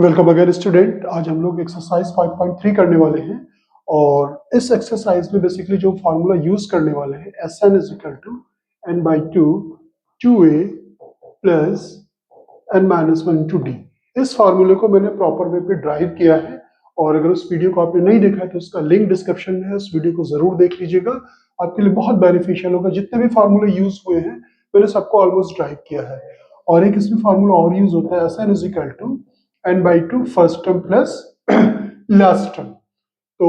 Welcome again student. आज हम लोग एक्सरसाइज 5.3 करने वाले हैं और इस एक्सरसाइज में बेसिकली जो फार्मूला यूज करने वाले हैं S N is equal to N by two A plus N minus one into D. इस फार्मूले को मैंने प्रॉपर वे पे ड्राइव किया है और अगर उस वीडियो को आपने नहीं देखा है तो उसका लिंक डिस्क्रिप्शन में है, उस वीडियो को जरूर देख लीजिएगा। आपके लिए बहुत बेनिफिशियल होगा। जितने भी फार्मूले यूज हुए हैं मैंने सबको ऑलमोस्ट ड्राइव किया है। और एक इसमें फार्मूला और यूज होता है S N is equal to N by two first term plus last term. तो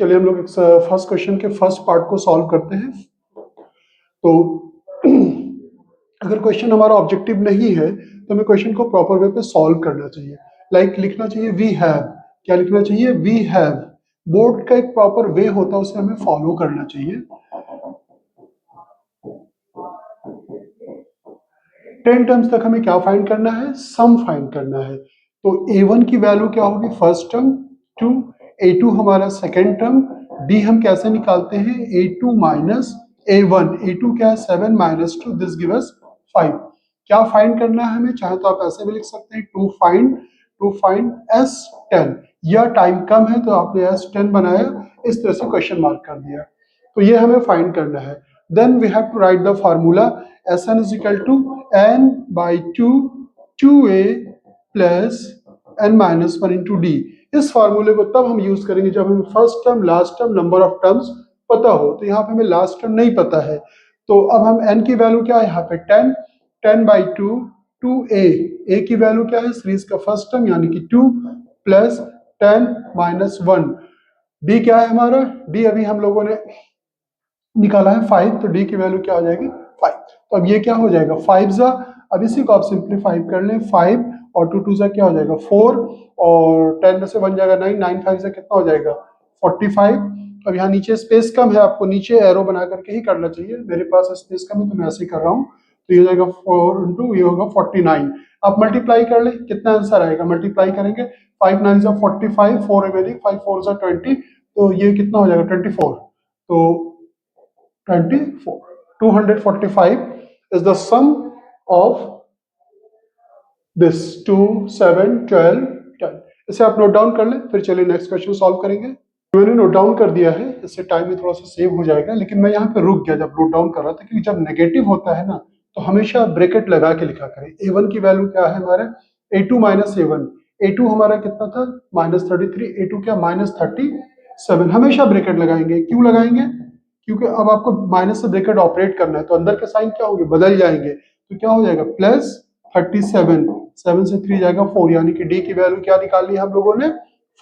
चलिए हम लोग फर्स्ट क्वेश्चन के फर्स्ट पार्ट को सॉल्व करते हैं। तो अगर क्वेश्चन हमारा ऑब्जेक्टिव नहीं है तो हमें क्वेश्चन को प्रॉपर वे पे सॉल्व करना चाहिए। लाइक लिखना चाहिए वी हैव। क्या लिखना चाहिए? We have. बोर्ड का एक प्रॉपर वे होता है, उसे हमें फॉलो करना चाहिए। 10 टर्म्स तक हमें क्या फाइंड करना है? सम फाइंड करना है। तो a1 की वैल्यू क्या होगी? फर्स्ट टर्म 2, a2 हमारा सेकेंड टर्म, d हम कैसे निकालते हैं? a2 minus a1। a2 क्या है? 7 माइनस 2, दिस गिव अस 5। क्या फाइंड करना है हमें? चाहे तो आप ऐसे भी लिख सकते हैं टू फाइंड s10। या टाइम कम है तो आपने s10 बनाया, इस तरह से क्वेश्चन मार्क कर दिया। तो ये हमें फाइंड करना है। Then we have to write the formula Sn is equal to n by 2a plus n minus one into D. इस फार्मूले को तब हम यूज करेंगे जब हमें first term, last term, number of terms पता हो। तो यहाँ पे हमें लास्ट टर्म नहीं पता है, तो अब हम n की वैल्यू क्या है यहाँ पे? 10 बाई 2a की वैल्यू क्या है? सीरीज का फर्स्ट टर्म यानी कि 2 प्लस 10 माइनस 1। डी क्या है हमारा? डी अभी हम लोगों ने निकाला है 5, तो डी की वैल्यू क्या हो जाएगी? 5। तो अब ये क्या हो जाएगा? 5 जा, अब इसी को आप सिंप्लीफाई कर लें। 5 और 2 जा क्या हो जाएगा? 4 और 10 में से 1 जाएगा 9, 9 5 से कितना हो जाएगा? 45। अब यहाँ नीचे स्पेस कम है, आपको नीचे एरो बना करके ही करना चाहिए। मेरे पास स्पेस कम है तो मैं ऐसे ही कर रहा हूँ। तो ये हो जाएगा 4 इंटू ये होगा 49। आप मल्टीप्लाई कर ले, कितना आंसर आएगा? मल्टीप्लाई करेंगे 5 9 जा 45, 4 रिमेनिंग, 5 4 जा 20, तो ये कितना हो जाएगा? 24। तो 24 245 is the sum of this 2 7 12 10। इसे आप नोट डाउन कर लें, फिर चलिए नेक्स्ट क्वेश्चन सॉल्व करेंगे। मैंने नोट डाउन कर दिया है, इससे टाइम में थोड़ा सा सेव हो जाएगा। लेकिन मैं यहाँ पे रुक गया जब नोट डाउन कर रहा था, क्योंकि जब नेगेटिव होता है ना तो हमेशा ब्रैकेट लगा के लिखा करें। a1 की वैल्यू क्या है हमारे? a2 minus a1। a2 हमारा कितना था? -33। a2 क्या? -37। हमेशा ब्रैकेट लगाएंगे। क्यों लगाएंगे? क्योंकि अब आपको माइनस से ब्रैकेट ऑपरेट करना है, तो अंदर के साइन क्या होंगे? बदल जाएंगे। तो क्या हो जाएगा? प्लस 37, 7 से 3 जाएगा 4, यानी कि डी की वैल्यू क्या निकाल ली हम लोगों ने?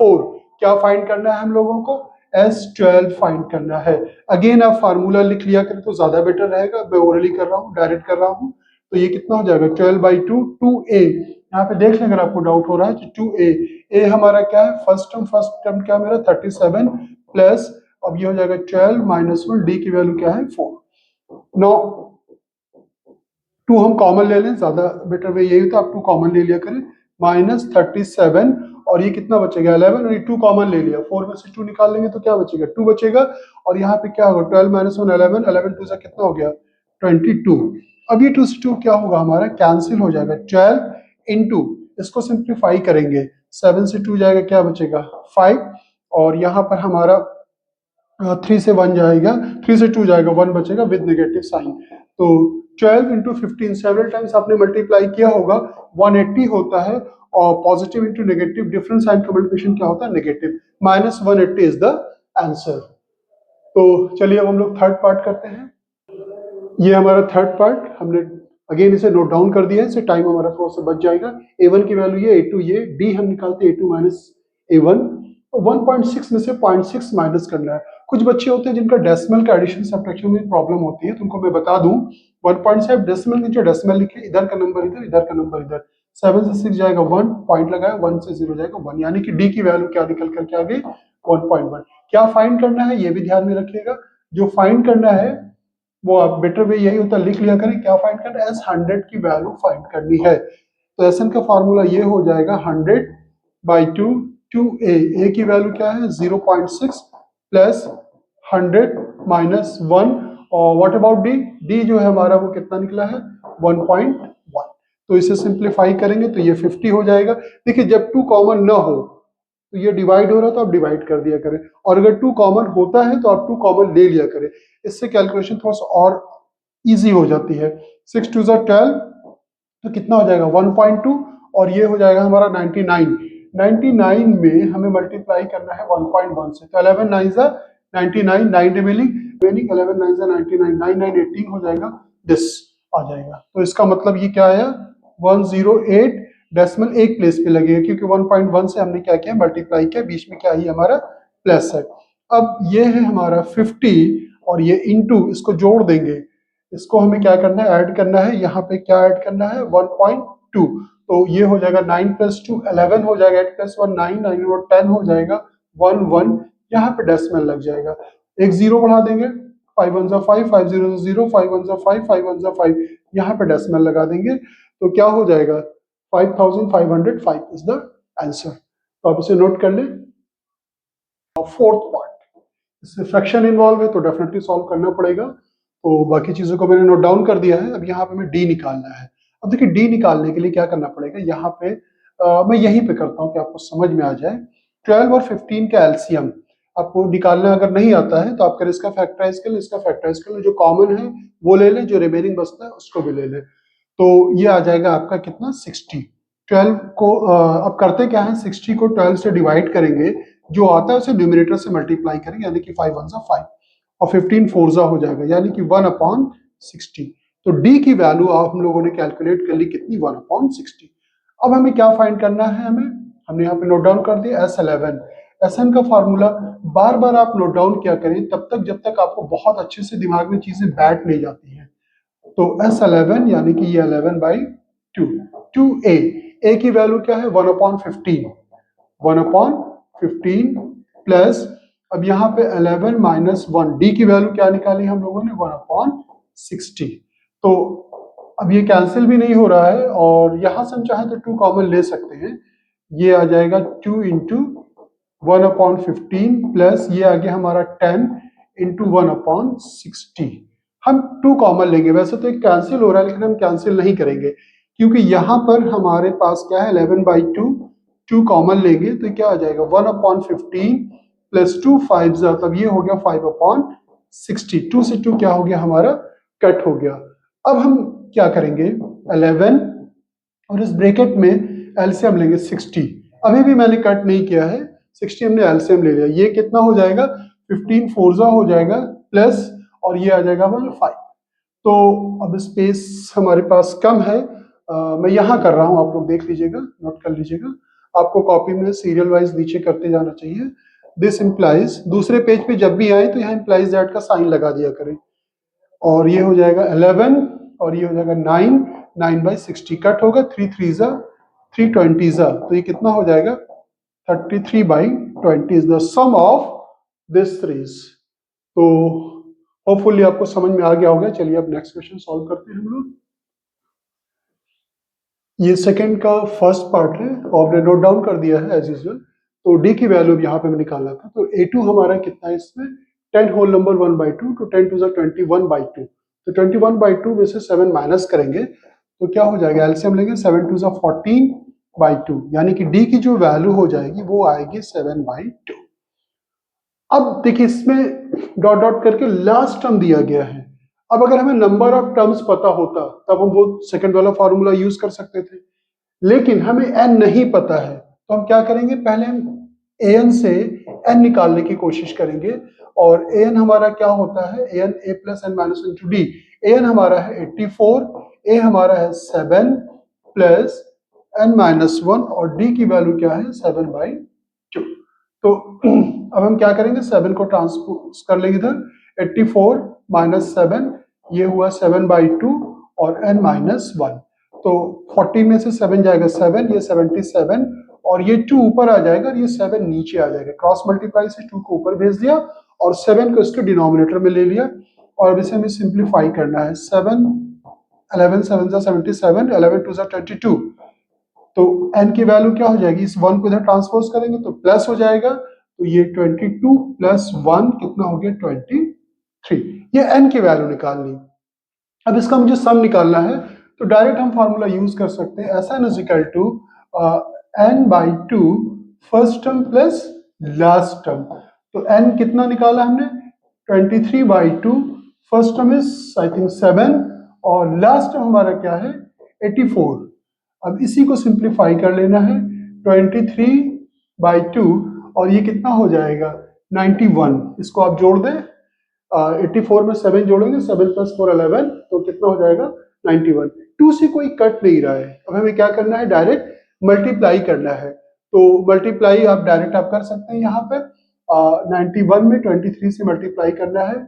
4। क्या फाइंड करना है हम लोगों को? S12 फाइंड करना है। अगेन आप फार्मूला लिख लिया करें तो ज्यादा बेटर रहेगा। मैं ओरली कर रहा हूँ, डायरेक्ट कर रहा हूँ। तो ये कितना हो जाएगा? 12 बाई 2a। यहाँ पे देख लें अगर आपको डाउट हो रहा है तो 2a हमारा क्या है? फर्स्ट टर्म क्या मेरा? 37 प्लस, अब ये हो जाएगा 12 माइनस 1, डी की वैल्यू क्या है? 4। नो 2 हम कॉमन ले लें, ज्यादा बेटर वे यही होता है, आप 2 कॉमन ले लिया करें। -37 और ये कितना बचेगा? 11, और ये 2 कॉमन ले लिया, 4 में से 2 निकाल लेंगे तो क्या बचेगा? 2 बचेगा। और यहाँ पे क्या होगा? 12 माइनस 1 11, 11 2 से कितना हो गया? 22। अब ये 2 से 2 क्या होगा हमारा? कैंसिल हो जाएगा। 12 इंटू, इसको सिंप्लीफाई करेंगे, 7 से 2 जाएगा, क्या बचेगा? 5। और यहाँ पर हमारा 3 से 1 जाएगा, 3 से 2 जाएगा, 1 बचेगा विद नेगेटिव साइन। तो 12 इंटू 15 सेवरल टाइम्स आपने मल्टीप्लाई किया होगा, 180 होता है। और positive into negative, different sign का मल्टीप्लिकेशन क्या होता है? नेगेटिव। -180 is the answer. तो चलिए अब हम लोग थर्ड पार्ट करते हैं। ये हमारा थर्ड पार्ट, हमने अगेन इसे नोट डाउन कर दिया है, इससे टाइम हमारा थोड़ा सा बच जाएगा। a1 की वैल्यू ये, a2 ये, d हम निकालते हैं a2 माइनस a1। तो 1.6 में से 0.6 माइनस करना है। कुछ बच्चे होते हैं जिनका डेसिमल का एडिशन सब्ट्रैक्शन में प्रॉब्लम होती है, तो उनको मैं बता दूं 1.7 डेसिमल नीचे डेसिमल लिखे, इधर का नंबर इधर, इधर का नंबर इधर। 7 से 6 जाएगा 1, पॉइंट लगाया, 1 से 0 जाएगा 1, यानी कि डी की वैल्यू क्या निकल करके आ गई? 1.1। क्या फाइंड करना है ये भी ध्यान में रखिएगा। जो फाइंड करना है वो आप बेटर वे यही होता है, लिख लिया करें। क्या फाइंड करना है? S100 की वैल्यू फाइंड करनी है। तो Sn का फॉर्मूला ये हो जाएगा 100 बाई 2a। a की वैल्यू क्या है? 0.6 प्लस 100 माइनस 1। और व्हाट अबाउट d? d जो है हमारा वो कितना निकला है? 1.1। तो इसे सिंप्लीफाई करेंगे तो ये 50 हो जाएगा। देखिए जब 2 कॉमन ना हो तो ये डिवाइड हो रहा है तो आप डिवाइड कर दिया करें, और अगर 2 कॉमन होता है तो आप 2 कॉमन ले लिया करें, इससे कैलकुलेशन थोड़ा सा और इजी हो जाती है। 6 2 12, तो कितना हो जाएगा 1.2, और ये हो जाएगा हमारा 99। 99 में हमें मल्टीप्लाई करना है 1.1 से, तो 11 9 जा 99, 9 रिमेनिंग 11 9 जा 99, 9 9 18 हो जाएगा, दिस आ जाएगा। तो इसका मतलब ये क्या आया 108 डेसिमल एक प्लेस पे लगेगा, क्योंकि 1.1 से हमने क्या किया मल्टीप्लाई किया, बीच में क्या ही हमारा प्लस है। अब ये है हमारा 50 और ये इनटू, इसको जोड़ देंगे, इसको हमें क्या करना है ऐड करना है, यहाँ पे क्या ऐड करना है 1.2, तो ये हो जाएगा 9 + 2 11 हो जाएगा, 8 + 1 9 9 और 10 हो जाएगा 1 1, यहाँ पे डेसिमल लग जाएगा, एक जीरो बढ़ा देंगे 5 1 5 5 0 0 5 1 5 5 1 5, यहाँ पे डेसिमल लगा देंगे तो क्या हो जाएगा 5505 इज द आंसर। तो आप इसे नोट कर लें। फोर्थ पार्ट, इससे फ्रैक्शन इन्वॉल्व है तो डेफिनेटली सॉल्व करना पड़ेगा, तो बाकी चीजों को मैंने नोट डाउन कर दिया है। अब यहाँ पे हमें डी निकालना है। अब देखिए डी निकालने के लिए क्या करना पड़ेगा, यहाँ पे मैं यहीं पे करता हूँ कि आपको समझ में आ जाए। 12 और 15 का एलसीएम आपको निकालना अगर नहीं आता है तो आप कर इसका फैक्टराइज कर ले, इसका फैक्टराइज कर ले, जो कॉमन है वो ले ले, जो रिमेनिंग बचता है उसको भी ले ले, तो ये आ जाएगा आपका कितना 60। 12 को अब करते क्या है 60 को 12 से डिवाइड करेंगे, जो आता है उसे न्यूमरेटर से मल्टीप्लाई करेंगे, यानी कि 5 1 5 और 15 4 हो जाएगा, यानी कि 1/60। तो डी की वैल्यू आप हम लोगों ने कैलकुलेट कर ली कितनी 1/60। अब हमें क्या फाइंड करना है, हमने यहाँ पे नोट डाउन कर दिया S11। SN का फॉर्मूला बार बार आप नोट डाउन किया करें तब तक जब तक आपको बहुत अच्छे से दिमाग में चीजें बैठ नहीं जाती हैं। तो S11 यानी कि ये 11/2, 2a, a की वैल्यू क्या है 1/15, 1/15 प्लस, अब यहाँ पे 11 - 1, डी की वैल्यू क्या निकाली हम लोगों ने 1/60। तो अब ये कैंसिल भी नहीं हो रहा है, और यहां से हम चाहे तो 2 कॉमन ले सकते हैं, ये आ जाएगा 2 × 1/15 प्लस ये आ गया हमारा 10 × 1/60। हम 2 कॉमन लेंगे, वैसे तो एक कैंसिल हो रहा है लेकिन हम कैंसिल नहीं करेंगे, क्योंकि यहाँ पर हमारे पास क्या है 11/2, 2 कॉमन लेंगे तो क्या आ जाएगा 1/15 प्लस 2 5 जा, तब ये हो गया 5/60। 2 से 2 क्या हो गया हमारा कट हो गया। अब हम क्या करेंगे 11 और इस ब्रैकेट में एलसीएम लेंगे 60, अभी भी मैंने कट नहीं किया है, 60 हमने एलसीएम ले लिया, ये कितना हो जाएगा 15 4 हो जाएगा प्लस, और ये आ जाएगा हमारा 5। तो अब स्पेस हमारे पास कम है, मैं यहाँ कर रहा हूँ, आप लोग देख लीजिएगा, नोट कर लीजिएगा, आपको कॉपी में सीरियल वाइज नीचे करते जाना चाहिए। दिस इंप्लाइज, दूसरे पेज पे जब भी आए तो यहाँ इंप्लाइज दैट का साइन लगा दिया करें, और ये हो जाएगा 11 और ये हो जाएगा 9, 9/60 कट होगा, 3 3 जा 320 जा, तो ये कितना हो जाएगा 33/20 is the sum of this threes. तो होपफुली आपको समझ में आ गया होगा। चलिए अब नेक्स्ट क्वेश्चन सॉल्व करते हैं हम लोग। ये सेकंड का फर्स्ट पार्ट है और हमने नोट डाउन कर दिया है एज यूजुअल। तो डी की वैल्यू यहाँ पे मैं निकाला था, तो a2 हमारा कितना है इसमें 10 होल नंबर 1/2, तो 10 2 21/2, तो 21/2 में से 7 माइनस करेंगे तो क्या हो जाएगा, एलसीएम लेंगे 7 2 14/2, यानी कि डी की जो वैल्यू हो जाएगी वो आएगी 7/2। अब देखिए इसमें डॉट डॉट करके लास्ट टर्म दिया गया है, अब अगर हमें नंबर ऑफ टर्म्स पता होता तब हम वो सेकंड वाला फॉर्मूला यूज कर सकते थे, लेकिन हमें n नहीं पता है तो हम क्या करेंगे, पहले हम an से n निकालने की कोशिश करेंगे, और an हमारा क्या होता है an a + n - 1 × d, an हमारा है 84, a हमारा है 7 प्लस n - 1 और d की वैल्यू क्या है 7/2। तो अब हम क्या करेंगे 7 को ट्रांसपोज कर लेंगे इधर, 84 - 7 ये हुआ 7/2 और n - 1, तो 40 में से 7 जाएगा 7, ये 77 और ये 2 ऊपर आ जाएगा और ये 7 नीचे आ जाएगा, क्रॉस मल्टीप्लाई से 2 को ऊपर भेज दिया और 7 को इसके डिनोमिनेटर में ले लिया, और अब इसे हमें सिंप्लीफाई करना है। 7 11 7 जा 77, 11 2 जा 22, तो n की वैल्यू क्या हो जाएगी, इस 1 को इधर ट्रांसपोज करेंगे तो प्लस हो जाएगा, तो ये 22 + 1 कितना हो गया 23, ये n की वैल्यू निकाल ली। अब इसका मुझे सम निकालना है, तो डायरेक्ट हम फार्मूला यूज कर सकते हैं Sn is equal to n/2 first term plus last term. तो n कितना निकाला हमने 23/2, first term is I think 7 और लास्ट टर्म हमारा क्या है 84। अब इसी को सिंप्लीफाई कर लेना है 23/2 और ये कितना हो जाएगा 91। इसको आप जोड़ दें 84 में 7 जोड़ेंगे 7 + 4 11 तो कितना हो जाएगा 91। 2 से कोई कट नहीं रहा है, अब हमें क्या करना है डायरेक्ट मल्टीप्लाई करना है। तो मल्टीप्लाई आप डायरेक्ट आप कर सकते हैं यहाँ पे 91 में 23 से मल्टीप्लाई करना है।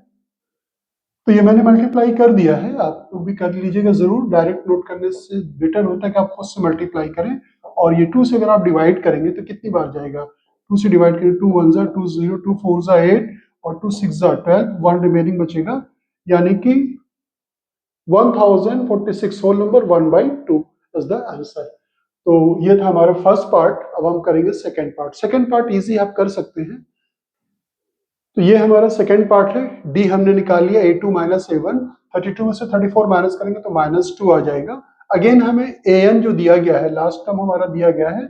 तो ये मैंने मल्टीप्लाई कर दिया है, आप भी कर लीजिएगा जरूर, डायरेक्ट नोट करने से बेटर होता है कि आप खुद से मल्टीप्लाई करें। और ये 2 से अगर आप डिवाइड करेंगे तो कितनी बार जाएगा 2 से डिवाइड करेंगे 2 1 2 0 2 4 8 और 2 6 12 1 रिमेनिंग बचेगा यानी कि 1046 whole number 1/2 is the answer. तो ये था हमारा फर्स्ट पार्ट। अब हम करेंगे second part. Second part easy आप कर सकते हैं। तो ये हमारा सेकंड पार्ट है। डी हमने निकाल लिया a2 - a1, 32 में से 34 माइनस करेंगे तो -2 आ जाएगा। अगेन हमें an जो दिया गया है लास्ट टर्म हमारा दिया गया है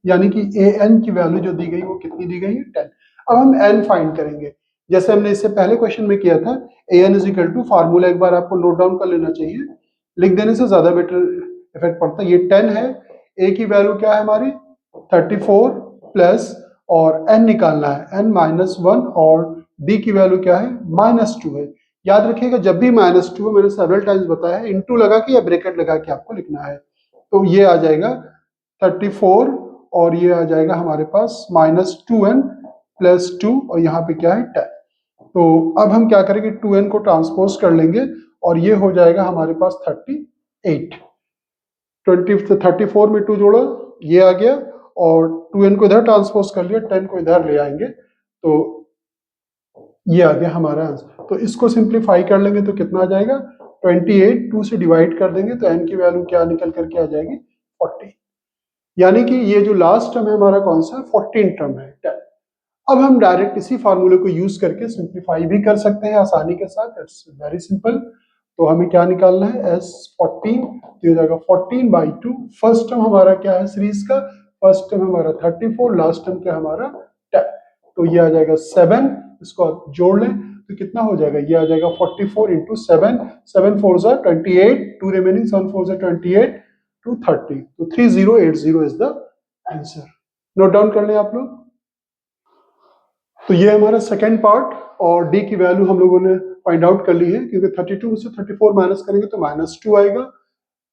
यानी कि an की वैल्यू जो दी गई वो कितनी दी गई है 10। अब हम n फाइंड करेंगे जैसे हमने इससे पहले क्वेश्चन में किया था। an is equal to formula एक बार आपको नोट डाउन कर लेना चाहिए, लिख देने से ज्यादा बेटर इफेक्ट पड़ता है। ये 10 है, a की वैल्यू क्या है हमारी 34 प्लस और n निकालना है n -1 और d की वैल्यू क्या है -2 है। याद रखिएगा जब भी -2 है, मैंने सेवरल टाइम्स बताया है, इनटू लगा के या ब्रैकेट लगा के आपको लिखना है। तो ये आ जाएगा 34 और ये आ जाएगा हमारे पास -2n + 2 और यहाँ पे क्या है 10। तो अब हम क्या करेंगे 2n को ट्रांसपोज कर लेंगे और ये हो जाएगा हमारे पास 38। 34 में 2 जोड़ा ये आ गया और 2n को इधर ट्रांसपोज कर लिया, 10 को इधर ले आएंगे तो ये आ गया हमारा आंसर। तो इसको सिंप्लीफाई कर लेंगे तो कितना आ जाएगा 28, 2 से डिवाइड कर देंगे तो n की वैल्यू क्या निकल करके आ जाएगी 40। यानी कि ये जो लास्ट टर्म है हमारा कौन सा 14 टर्म है 10। अब हम डायरेक्ट इसी फार्मूले को यूज करके सिंप्लीफाई भी कर सकते हैं आसानी के साथ। It's very simple. तो हमें क्या निकालना है S14 तो हो जाएगा 14/2। फर्स्ट टर्म हमारा क्या है सीरीज का, फर्स्ट टर्म हमारा 34, लास्ट टर्म क्या हमारा 10। तो ये आ जाएगा 7, इसको आप जोड़ लें तो कितना हो जाएगा, ये आ जाएगा 44 × 7, 7 4 28, 2 रिमेनिंग 7 4 28 to 30। तो 3080 is the answer. Note down कर लें आप लोग। तो ये हमारा सेकेंड पार्ट और डी की वैल्यू हम लोगों ने फाइंड आउट कर ली है क्योंकि 32 में से 34 माइनस करेंगे तो -2 आएगा।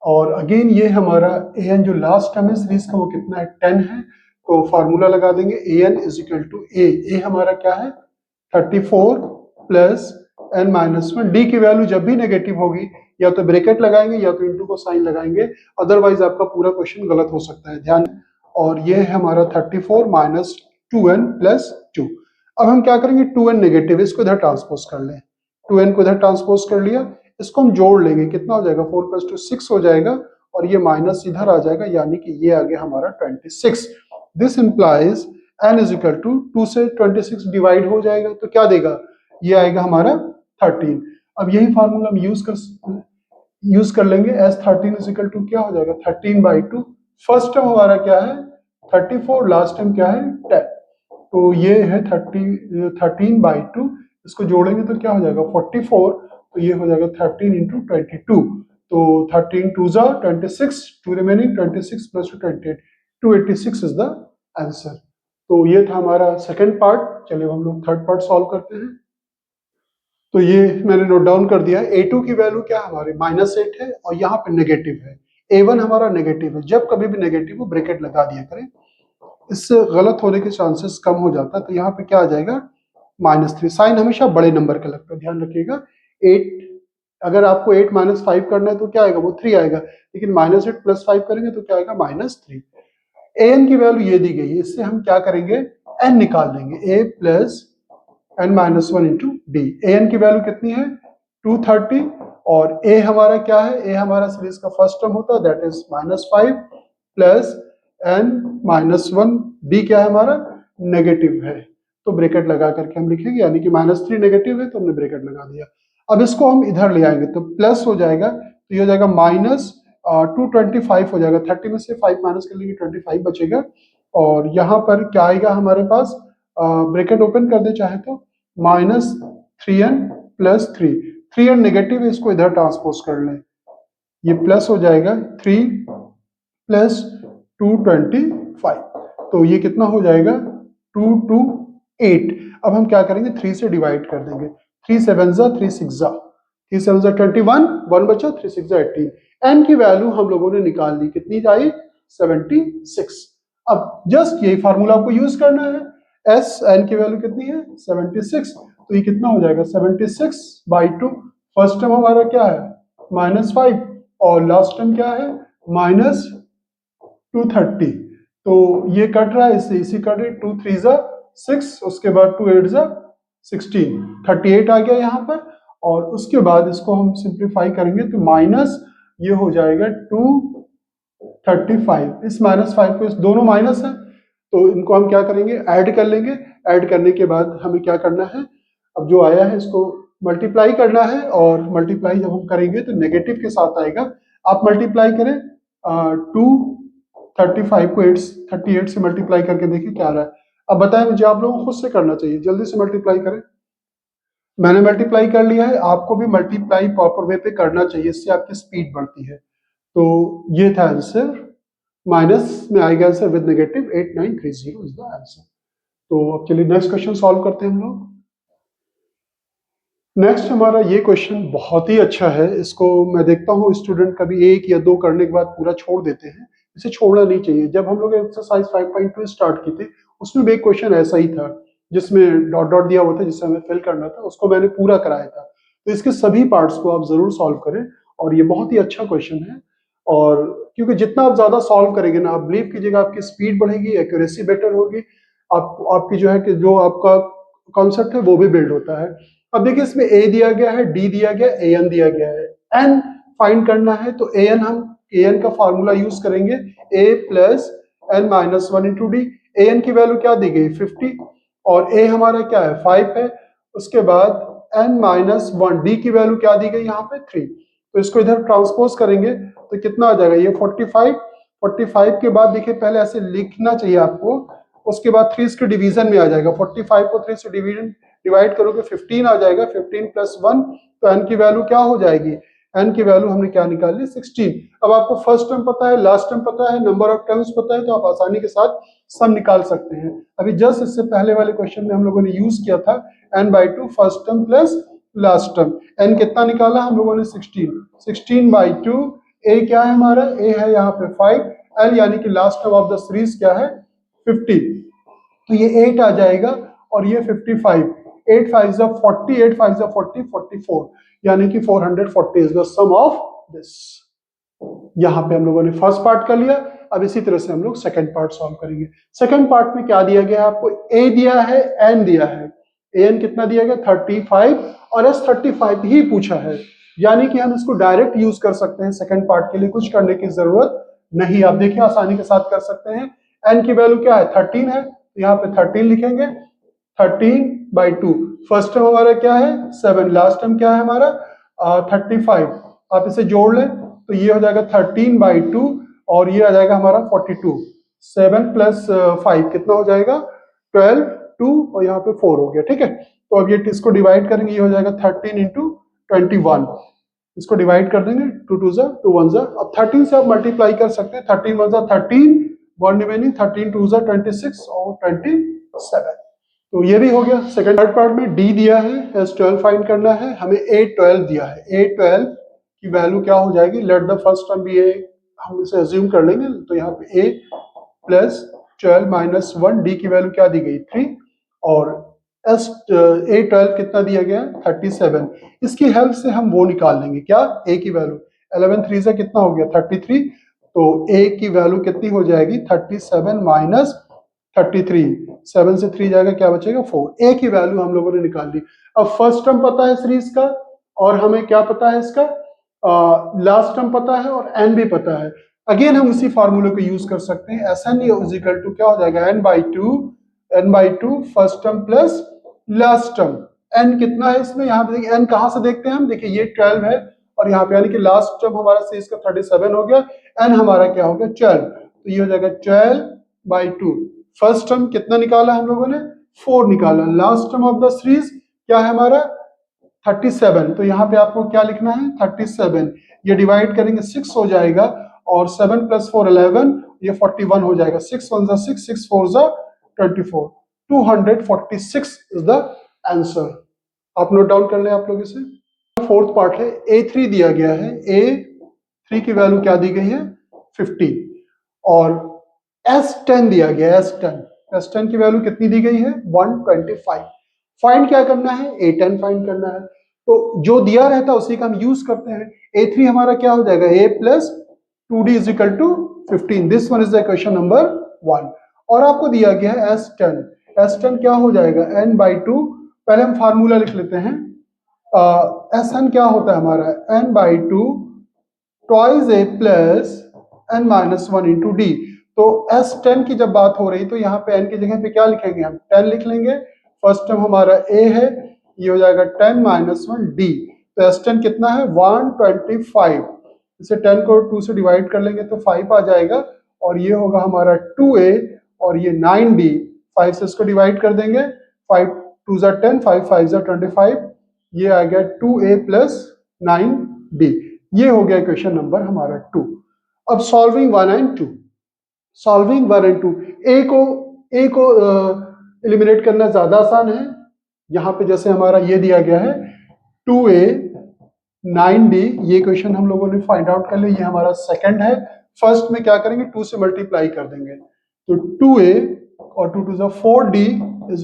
और अगेन ये हमारा an जो लास्ट टर्म है सीरीज का वो कितना है 10 है। तो फार्मूला लगा देंगे an is equal to a हमारा क्या है 34 प्लस n -1। डी की वैल्यू जब भी नेगेटिव होगी या तो ब्रैकेट लगाएंगे या तो इनटू को साइन लगाएंगे, अदरवाइज आपका पूरा क्वेश्चन गलत हो सकता है, ध्यान। और ये है हमारा 34 - 2n + 2। अब हम क्या करेंगे 2n नेगेटिव इसको इधर ट्रांसपोज कर लें, 2n को इधर ट्रांसपोज कर लिया, इसको हम जोड़ लेंगे कितना हो जाएगा 4 + 2 6 हो जाएगा और ये माइनस इधर आ जाएगा यानी कि ये आ गया हमारा 26। This implies n is equal to 2 से 26 डिवाइड हो जाएगा तो क्या देगा, ये आएगा हमारा 13। अब यही फार्मूला हम यूज कर लेंगे S13 इज इक्वल टू क्या हो जाएगा 13/2। फर्स्ट टर्म हमारा क्या है 34, लास्ट टर्म क्या है 10। तो ये है 13/2, इसको जोड़ेंगे तो क्या हो जाएगा 44, तो ये हो जाएगा 13 × 22। तो 13 2 26, 2 रिमेनिंग 26 + 2 28, 286 इज द आंसर। तो ये था हमारा सेकंड पार्ट। चलिए हम लोग थर्ड पार्ट सॉल्व करते हैं। तो ये मैंने नोट डाउन कर दिया है। a2 की वैल्यू क्या है हमारे -8 है और यहाँ पे नेगेटिव है। a1 हमारा नेगेटिव है, जब कभी भी नेगेटिव हो ब्रैकेट लगा दिया करें, इससे गलत होने के चांसेस कम हो जाता है। तो यहाँ पे क्या आ जाएगा -3। साइन हमेशा बड़े नंबर का लगता है, ध्यान रखिएगा। 8 अगर आपको 8 - 5 करना है तो क्या आएगा वो 3 आएगा, लेकिन -8 + 5 करेंगे तो क्या आएगा -3। an की वैल्यू ये दी गई है, इससे हम क्या करेंगे n निकाल देंगे, a + n - 1 × d। an की वैल्यू कितनी है 230 और a हमारा क्या है, a हमारा सीरीज का फर्स्ट टर्म होता है that is -5 plus n - 1, d क्या है हमारा नेगेटिव है तो ब्रैकेट लगा करके हम लिखेंगे, यानी कि -3 नेगेटिव है तो हमने ब्रैकेट लगा दिया। अब इसको हम इधर ले आएंगे तो प्लस हो जाएगा, तो ये हो जाएगा माइनस 225 हो जाएगा। 30 में से 5 माइनस कर लेंगे 25 बचेगा। और यहाँ पर क्या आएगा हमारे पास, ब्रैकेट ओपन कर दे चाहे तो, -3n + 3, 3n नेगेटिव है, इसको इधर ट्रांसपोज कर लें, ये प्लस हो जाएगा 3 + 225, तो ये कितना हो जाएगा 228। अब हम क्या करेंगे 3 से डिवाइड कर देंगे, 3 7 जा 3 6 जा 3 7 जा 21, 1 बचा, 3 6 जा 18। एन की वैल्यू हम लोगों ने निकाल ली, कितनी आई 76। अब जस्ट यही फार्मूला आपको यूज करना है, एस एन की वैल्यू कितनी है 76, तो ये कितना हो जाएगा 76/2। फर्स्ट टर्म हमारा क्या है -5 और लास्ट टर्म क्या है -230, तो ये कट रहा है इससे इसी कट रही, 2 3 जा 6, उसके बाद 2 8 जा 16, 38 आ गया यहाँ पर। और उसके बाद इसको हम सिंप्लीफाई करेंगे तो माइनस ये हो जाएगा 235, इस -5 को, इस दोनों माइनस है तो इनको हम क्या करेंगे ऐड कर लेंगे। ऐड करने के बाद हमें क्या करना है, अब जो आया है इसको मल्टीप्लाई करना है, और मल्टीप्लाई जब हम करेंगे तो नेगेटिव के साथ आएगा। आप मल्टीप्लाई करें 235 को 38 से मल्टीप्लाई करके देखिए क्या आ रहा है। अब बताएं मुझे, आप लोगों को खुद से करना चाहिए, जल्दी से मल्टीप्लाई करें। मैंने मल्टीप्लाई कर लिया है, आपको भी मल्टीप्लाई प्रॉपर वे पे करना चाहिए, इससे आपकी स्पीड बढ़ती है। तो ये था आंसर, माइनस में आएगा answer with negative 8930 is the answer. तो अब चलिए नेक्स्ट क्वेश्चन सॉल्व करते हैं हम लोग। नेक्स्ट हमारा ये क्वेश्चन बहुत ही अच्छा है, इसको मैं देखता हूँ स्टूडेंट कभी 1 या 2 करने के बाद पूरा छोड़ देते हैं, इसे छोड़ना नहीं चाहिए। जब हम लोग एक्सरसाइज 5.2 स्टार्ट की थी उसमें भी एक क्वेश्चन ऐसा ही था जिसमें डॉट डॉट दिया हुआ था जिससे हमें फिल करना था, उसको मैंने पूरा कराया था। तो इसके सभी पार्ट्स को आप जरूर सॉल्व करें, और ये बहुत ही अच्छा क्वेश्चन है। और क्योंकि जितना आप ज्यादा सॉल्व करेंगे ना, आप बिलीव कीजिएगा आपकी स्पीड बढ़ेगी, एक्यूरेसी बेटर होगी, आपकी जो है कि जो आपका कॉन्सेप्ट है वो भी बिल्ड होता है। अब देखिए इसमें ए दिया गया है, डी दिया गया, ए एन दिया गया है, एन फाइंड करना है तो ए एन हम ए एन का फॉर्मूला यूज करेंगे, A plus N minus 1 into D. A N की वैल्यू क्या दी गई 50, और ए हमारा क्या है 5 है। उसके बाद एन माइनस 1, डी की वैल्यू क्या दी गई यहाँ पे 3, तो इसको इधर ट्रांसपोज करेंगे तो कितना आ जाएगा ये 45। 45 के बाद देखिए पहले ऐसे लिखना चाहिए आपको, उसके बाद 3 इसके डिवीजन में आ जाएगा, 45 को 3 से डिवाइड करोगे 15 आ जाएगा, 15 + 1, तो एन की वैल्यू क्या हो जाएगी, एन की वैल्यू हमने क्या निकाली 16। अब आपको फर्स्ट टर्म पता है, लास्ट टर्म पता है, नंबर ऑफ टर्म्स पता है, तो आप आसानी के साथ सम निकाल सकते हैं। अभी जस्ट इससे पहले वाले क्वेश्चन में हम लोगों ने यूज किया था n/2 first term plus last term. N कितना निकाला हम लोगों ने 16, 16/2। ए क्या है हमारा, ए है यहाँ पे 5, एल यानी कि last term of the series क्या है 50, तो ये 8 आ जाएगा और ये 55, 8 5 जा 40, 8 5 जा 40, 44, यानी कि 440 is the sum of this. यहां पे हम लोगों ने फर्स्ट पार्ट कर लिया। अब इसी तरह से हम लोग सेकंड पार्ट सॉल्व करेंगे। सेकंड पार्ट में क्या दिया गया है आपको, ए दिया है, एन दिया है। एन कितना दिया गया 35, और एस 35 ही पूछा है, यानी कि हम इसको डायरेक्ट यूज कर सकते हैं सेकंड पार्ट के लिए, कुछ करने की जरूरत नहीं। आप देखिए आसानी के साथ कर सकते हैं। एन की वैल्यू क्या है 13 है, तो यहाँ पे 13 लिखेंगे, 13/2। फर्स्ट टर्म हमारा क्या है 7, लास्ट टर्म क्या है हमारा 35। आप इसे जोड़ लें तो ये हो जाएगा 13/2, और ये आ जाएगा हमारा 42। 7 + 5 कितना हो जाएगा 12, 2 और यहाँ पे 4 हो गया, ठीक है। तो अब ये इसको डिवाइड करेंगे, ये हो जाएगा 13 × 21, इसको डिवाइड कर देंगे, 2 2 जा 2 1 जा। अब 13 से आप मल्टीप्लाई कर सकते हैं, 13 1 जा 13, 1 रिमेनिंग, 13 2 जा 26 और 27। तो ये भी हो गया। सेकंड थर्ड पार्ट में डी दिया है, S12 फाइंड करना है, हमें A12 दिया है। A12 की वैल्यू क्या हो जाएगी, let the first term be A, हम इसे अज्यूम कर लेंगे, तो यहाँ पे A + 12 - 1, डी की वैल्यू क्या दी गई 3, और A12 कितना दिया गया 37। इसकी हेल्प से हम वो निकाल लेंगे क्या, A की वैल्यू 11 3 से कितना हो गया 33, तो A की वैल्यू कितनी हो जाएगी 37 - 33, 7 से 3 जाएगा, क्या बचेगा 4। A की वैल्यू हम लोगों ने निकाल ली। अब फर्स्ट टर्म पता है सीरीज का, और हमें क्या पता है इसका लास्ट टर्म पता है, और n भी पता है। अगेन हम उसी फार्मूले को यूज कर सकते हैं, Sn = क्या हो जाएगा n/2 first term plus last term, N कितना है इसमें, यहाँ पे देखिए एन कहाँ से देखते हैं हम, देखिए ये 12 है और यहाँ पे यानी कि लास्ट टर्म हमारा सी इसका 37 हो गया, एन हमारा क्या हो गया 12, तो ये हो जाएगा 12/2। फर्स्ट टर्म कितना निकाला हम लोगों ने, 4 निकाला। Last term of the series क्या है हमारा 37, तो यहाँ पे आपको क्या लिखना है 37, ये डिवाइड करेंगे 6 हो जाएगा और 7 + 4 11, ये 41 हो जाएगा। 6 1 = 6, 6 4 = 24, 246 इज द आंसर। आप नोट डाउन कर लें आप लोग इसे। फोर्थ पार्ट है, A3 दिया गया है, A3 की वैल्यू क्या दी गई है 50 और S10 दिया गया है, S10 की वैल्यू कितनी दी गई है 125। फाइंड क्या करना है, A10 फाइंड करना है, तो जो दिया रहता है उसी का हम यूज करते हैं। A3 हमारा क्या हो जाएगा, A + 2D = 15, this one is the question number 1। और आपको दिया गया है S10 क्या हो जाएगा n/2, पहले हम फार्मूला लिख लेते हैं। Sn क्या होता है हमारा n/2 2 A + n - 1 × D। तो S10 की जब बात हो रही तो यहाँ पे n की जगह पे क्या लिखेंगे हम 10 लिख लेंगे। फर्स्ट टर्म हमारा A है, ये हो जाएगा 10 - 1 D, तो S10 कितना है 125। इसे 10 को 2 से डिवाइड कर लेंगे तो 5 आ जाएगा और ये होगा हमारा 2A और ये 9D, 5 से इसको डिवाइड कर देंगे, 5 2 = 10, 5 5 = 25, ये आ गया 2A + 9D। ये हो गया क्वेश्चन नंबर हमारा 2। अब सॉल्विंग 1 और 2, सॉल्विंग 1 और 2, ए को एलिमिनेट करना ज्यादा आसान है। यहाँ पे जैसे हमारा ये दिया गया है 2A 9D, ये क्वेश्चन हम लोगों ने फाइंड आउट कर लिया, ये हमारा सेकंड है। फर्स्ट में क्या करेंगे 2 से मल्टीप्लाई कर देंगे, तो 2A और 2 2 = 4D =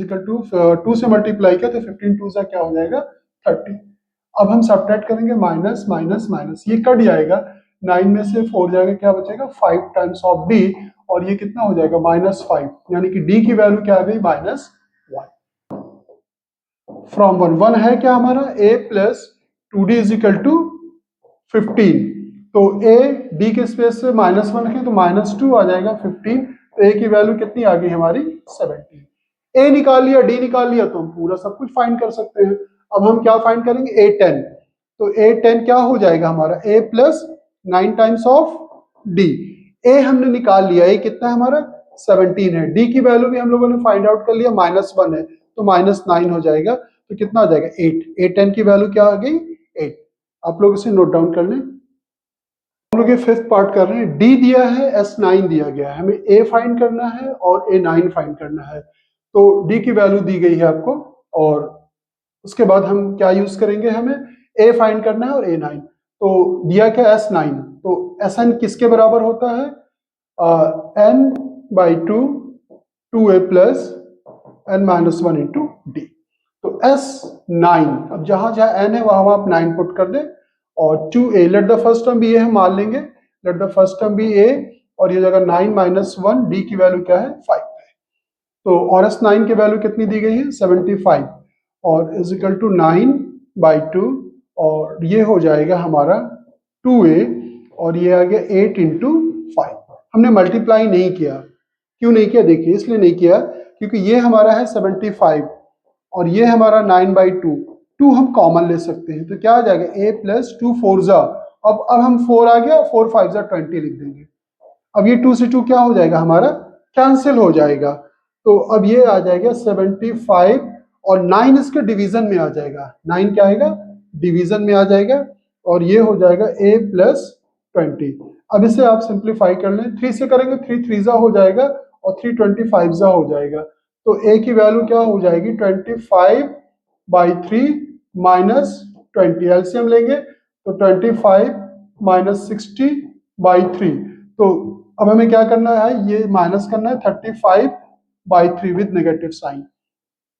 2 से मल्टीप्लाई किया तो 15 2 क्या हो जाएगा 30। अब हम सब्ट्रैक्ट करेंगे, माइनस माइनस माइनस, ये कट जाएगा, 9 में से 4 जाएगा, क्या बचेगा 5 टाइम्स ऑफ D और ये कितना हो जाएगा -5, यानी कि D की वैल्यू क्या आ गई -1 फ्रॉम 1 है क्या हमारा A + 2D = 15, तो A D के स्पेस से -1 रखें तो -2 आ जाएगा 15, तो A की वैल्यू कितनी आ गई हमारी 17। A निकाल लिया, D निकाल लिया तो हम पूरा सब कुछ फाइंड कर सकते हैं। अब हम क्या फाइंड करेंगे A10, तो A10 क्या हो जाएगा हमारा A + 9 times of D। A हमने निकाल लिया, A कितना है हमारा 17 है, D की वैल्यू भी हम लोगों ने फाइंड आउट कर लिया, -1 है तो -9 हो जाएगा, तो कितना आ जाएगा 8। A10 की वैल्यू क्या आ गई 8। आप लोग इसे नोट डाउन कर लें। हम लोग ये फिफ्थ पार्ट कर रहे हैं, D दिया है, S9 दिया गया है, हमें A फाइंड करना है और A9 फाइंड करना है। तो D की वैल्यू दी गई है आपको और उसके बाद हम क्या यूज करेंगे, हमें A फाइंड करना है और A9। तो दिया क्या S9, तो Sn किसके बराबर होता है n/2 2A + n - 1 × D। तो S9, अब जहां जहां n है वहां आप 9 पुट कर दें और 2A, late the first term भी A हम मान लेंगे, लेट द फर्स्ट टर्म भी A और ये जगह 9 - 1, D की वैल्यू क्या है 5 है। तो और S9 की वैल्यू कितनी दी गई है 75 और = 9/2 और ये हो जाएगा हमारा 2A और ये आ गया 8 × 5। हमने मल्टीप्लाई नहीं किया, क्यों नहीं किया देखिए, इसलिए नहीं किया क्योंकि ये हमारा है 75 और ये हमारा 9/2, 2 हम कॉमन ले सकते हैं, तो क्या आ जाएगा A + 2 4 अब हम 4 आ गया, 4 5 = 20 लिख देंगे। अब ये 2 से 2 क्या हो जाएगा हमारा कैंसिल हो जाएगा, तो अब ये आ जाएगा 75 और 9 इसके डिवीजन में आ जाएगा, 9 क्या आएगा डिवीजन में आ जाएगा और ये हो जाएगा A + 20। अब इसे आप सिंप्लीफाई कर लें, 3 से करेंगे 3 3 हो जाएगा और 3 25 हो जाएगा, तो A की वैल्यू क्या हो जाएगी 25/3 - 20, एलसीएम लेंगे तो 25 - 60/3। तो अब हमें क्या करना है, ये माइनस करना है 35/3 विद नेगेटिव साइन।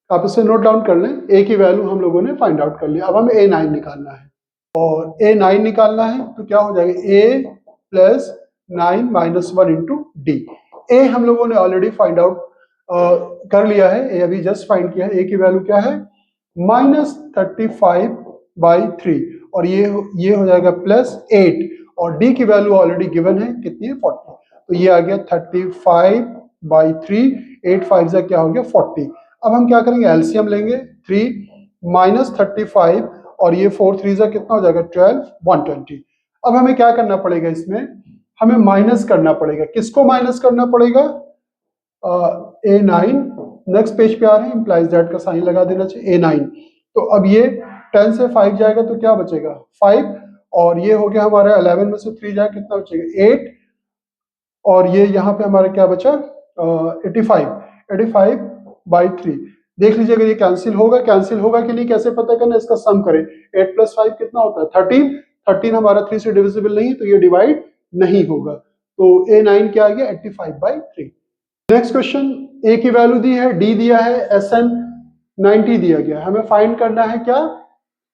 आप इसे नोट डाउन कर लें, A की वैल्यू हम लोगों ने फाइंड आउट कर लिया। अब हमें A9 निकालना है और A9 निकालना है तो क्या हो जाएगा A + 9 - 1 × D। A हम लोगों ने ऑलरेडी फाइंड आउट कर लिया है, A अभी जस्ट फाइंड किया है। A की वैल्यू क्या है -35/3 और ये हो जाएगा +8 और D की वैल्यू ऑलरेडी गिवन है, कितनी है 40, तो ये आ गया 35/3, 8 5 क्या हो गया 40। अब हम क्या करेंगे एलसीएम लेंगे, 3 -35 और ये 4 3 जा कितना हो जाएगा 12 120। अब हमें क्या करना पड़ेगा, इसमें हमें माइनस करना पड़ेगा। किसको माइनस करना पड़ेगा? A9 नेक्स्ट पेज पे आ रहे हैं, इम्प्लाइज दैट का साइन लगा देना चाहिए A9। तो अब ये 10 से 5 जाएगा तो क्या बचेगा 5, और ये हो गया हमारा 11 में से 3 जाएगा कितना बचेगा 8, और ये यहाँ पे हमारा क्या बचा 85/3। देख लीजिएगा ये कैंसिल होगा, कैंसिल होगा कि नहीं कैसे पता करना, इसका सम करें। 8 + 5 कितना होता है 13, 13 हमारा 3 से डिविजिबल नहीं तो ये डिवाइड नहीं होगा। तो A9 क्या आ गया 85/3। नेक्स्ट क्वेश्चन, ए की वैल्यू दी है, डी दिया है, SN 90 दिया गया है। हमें फाइंड करना है क्या,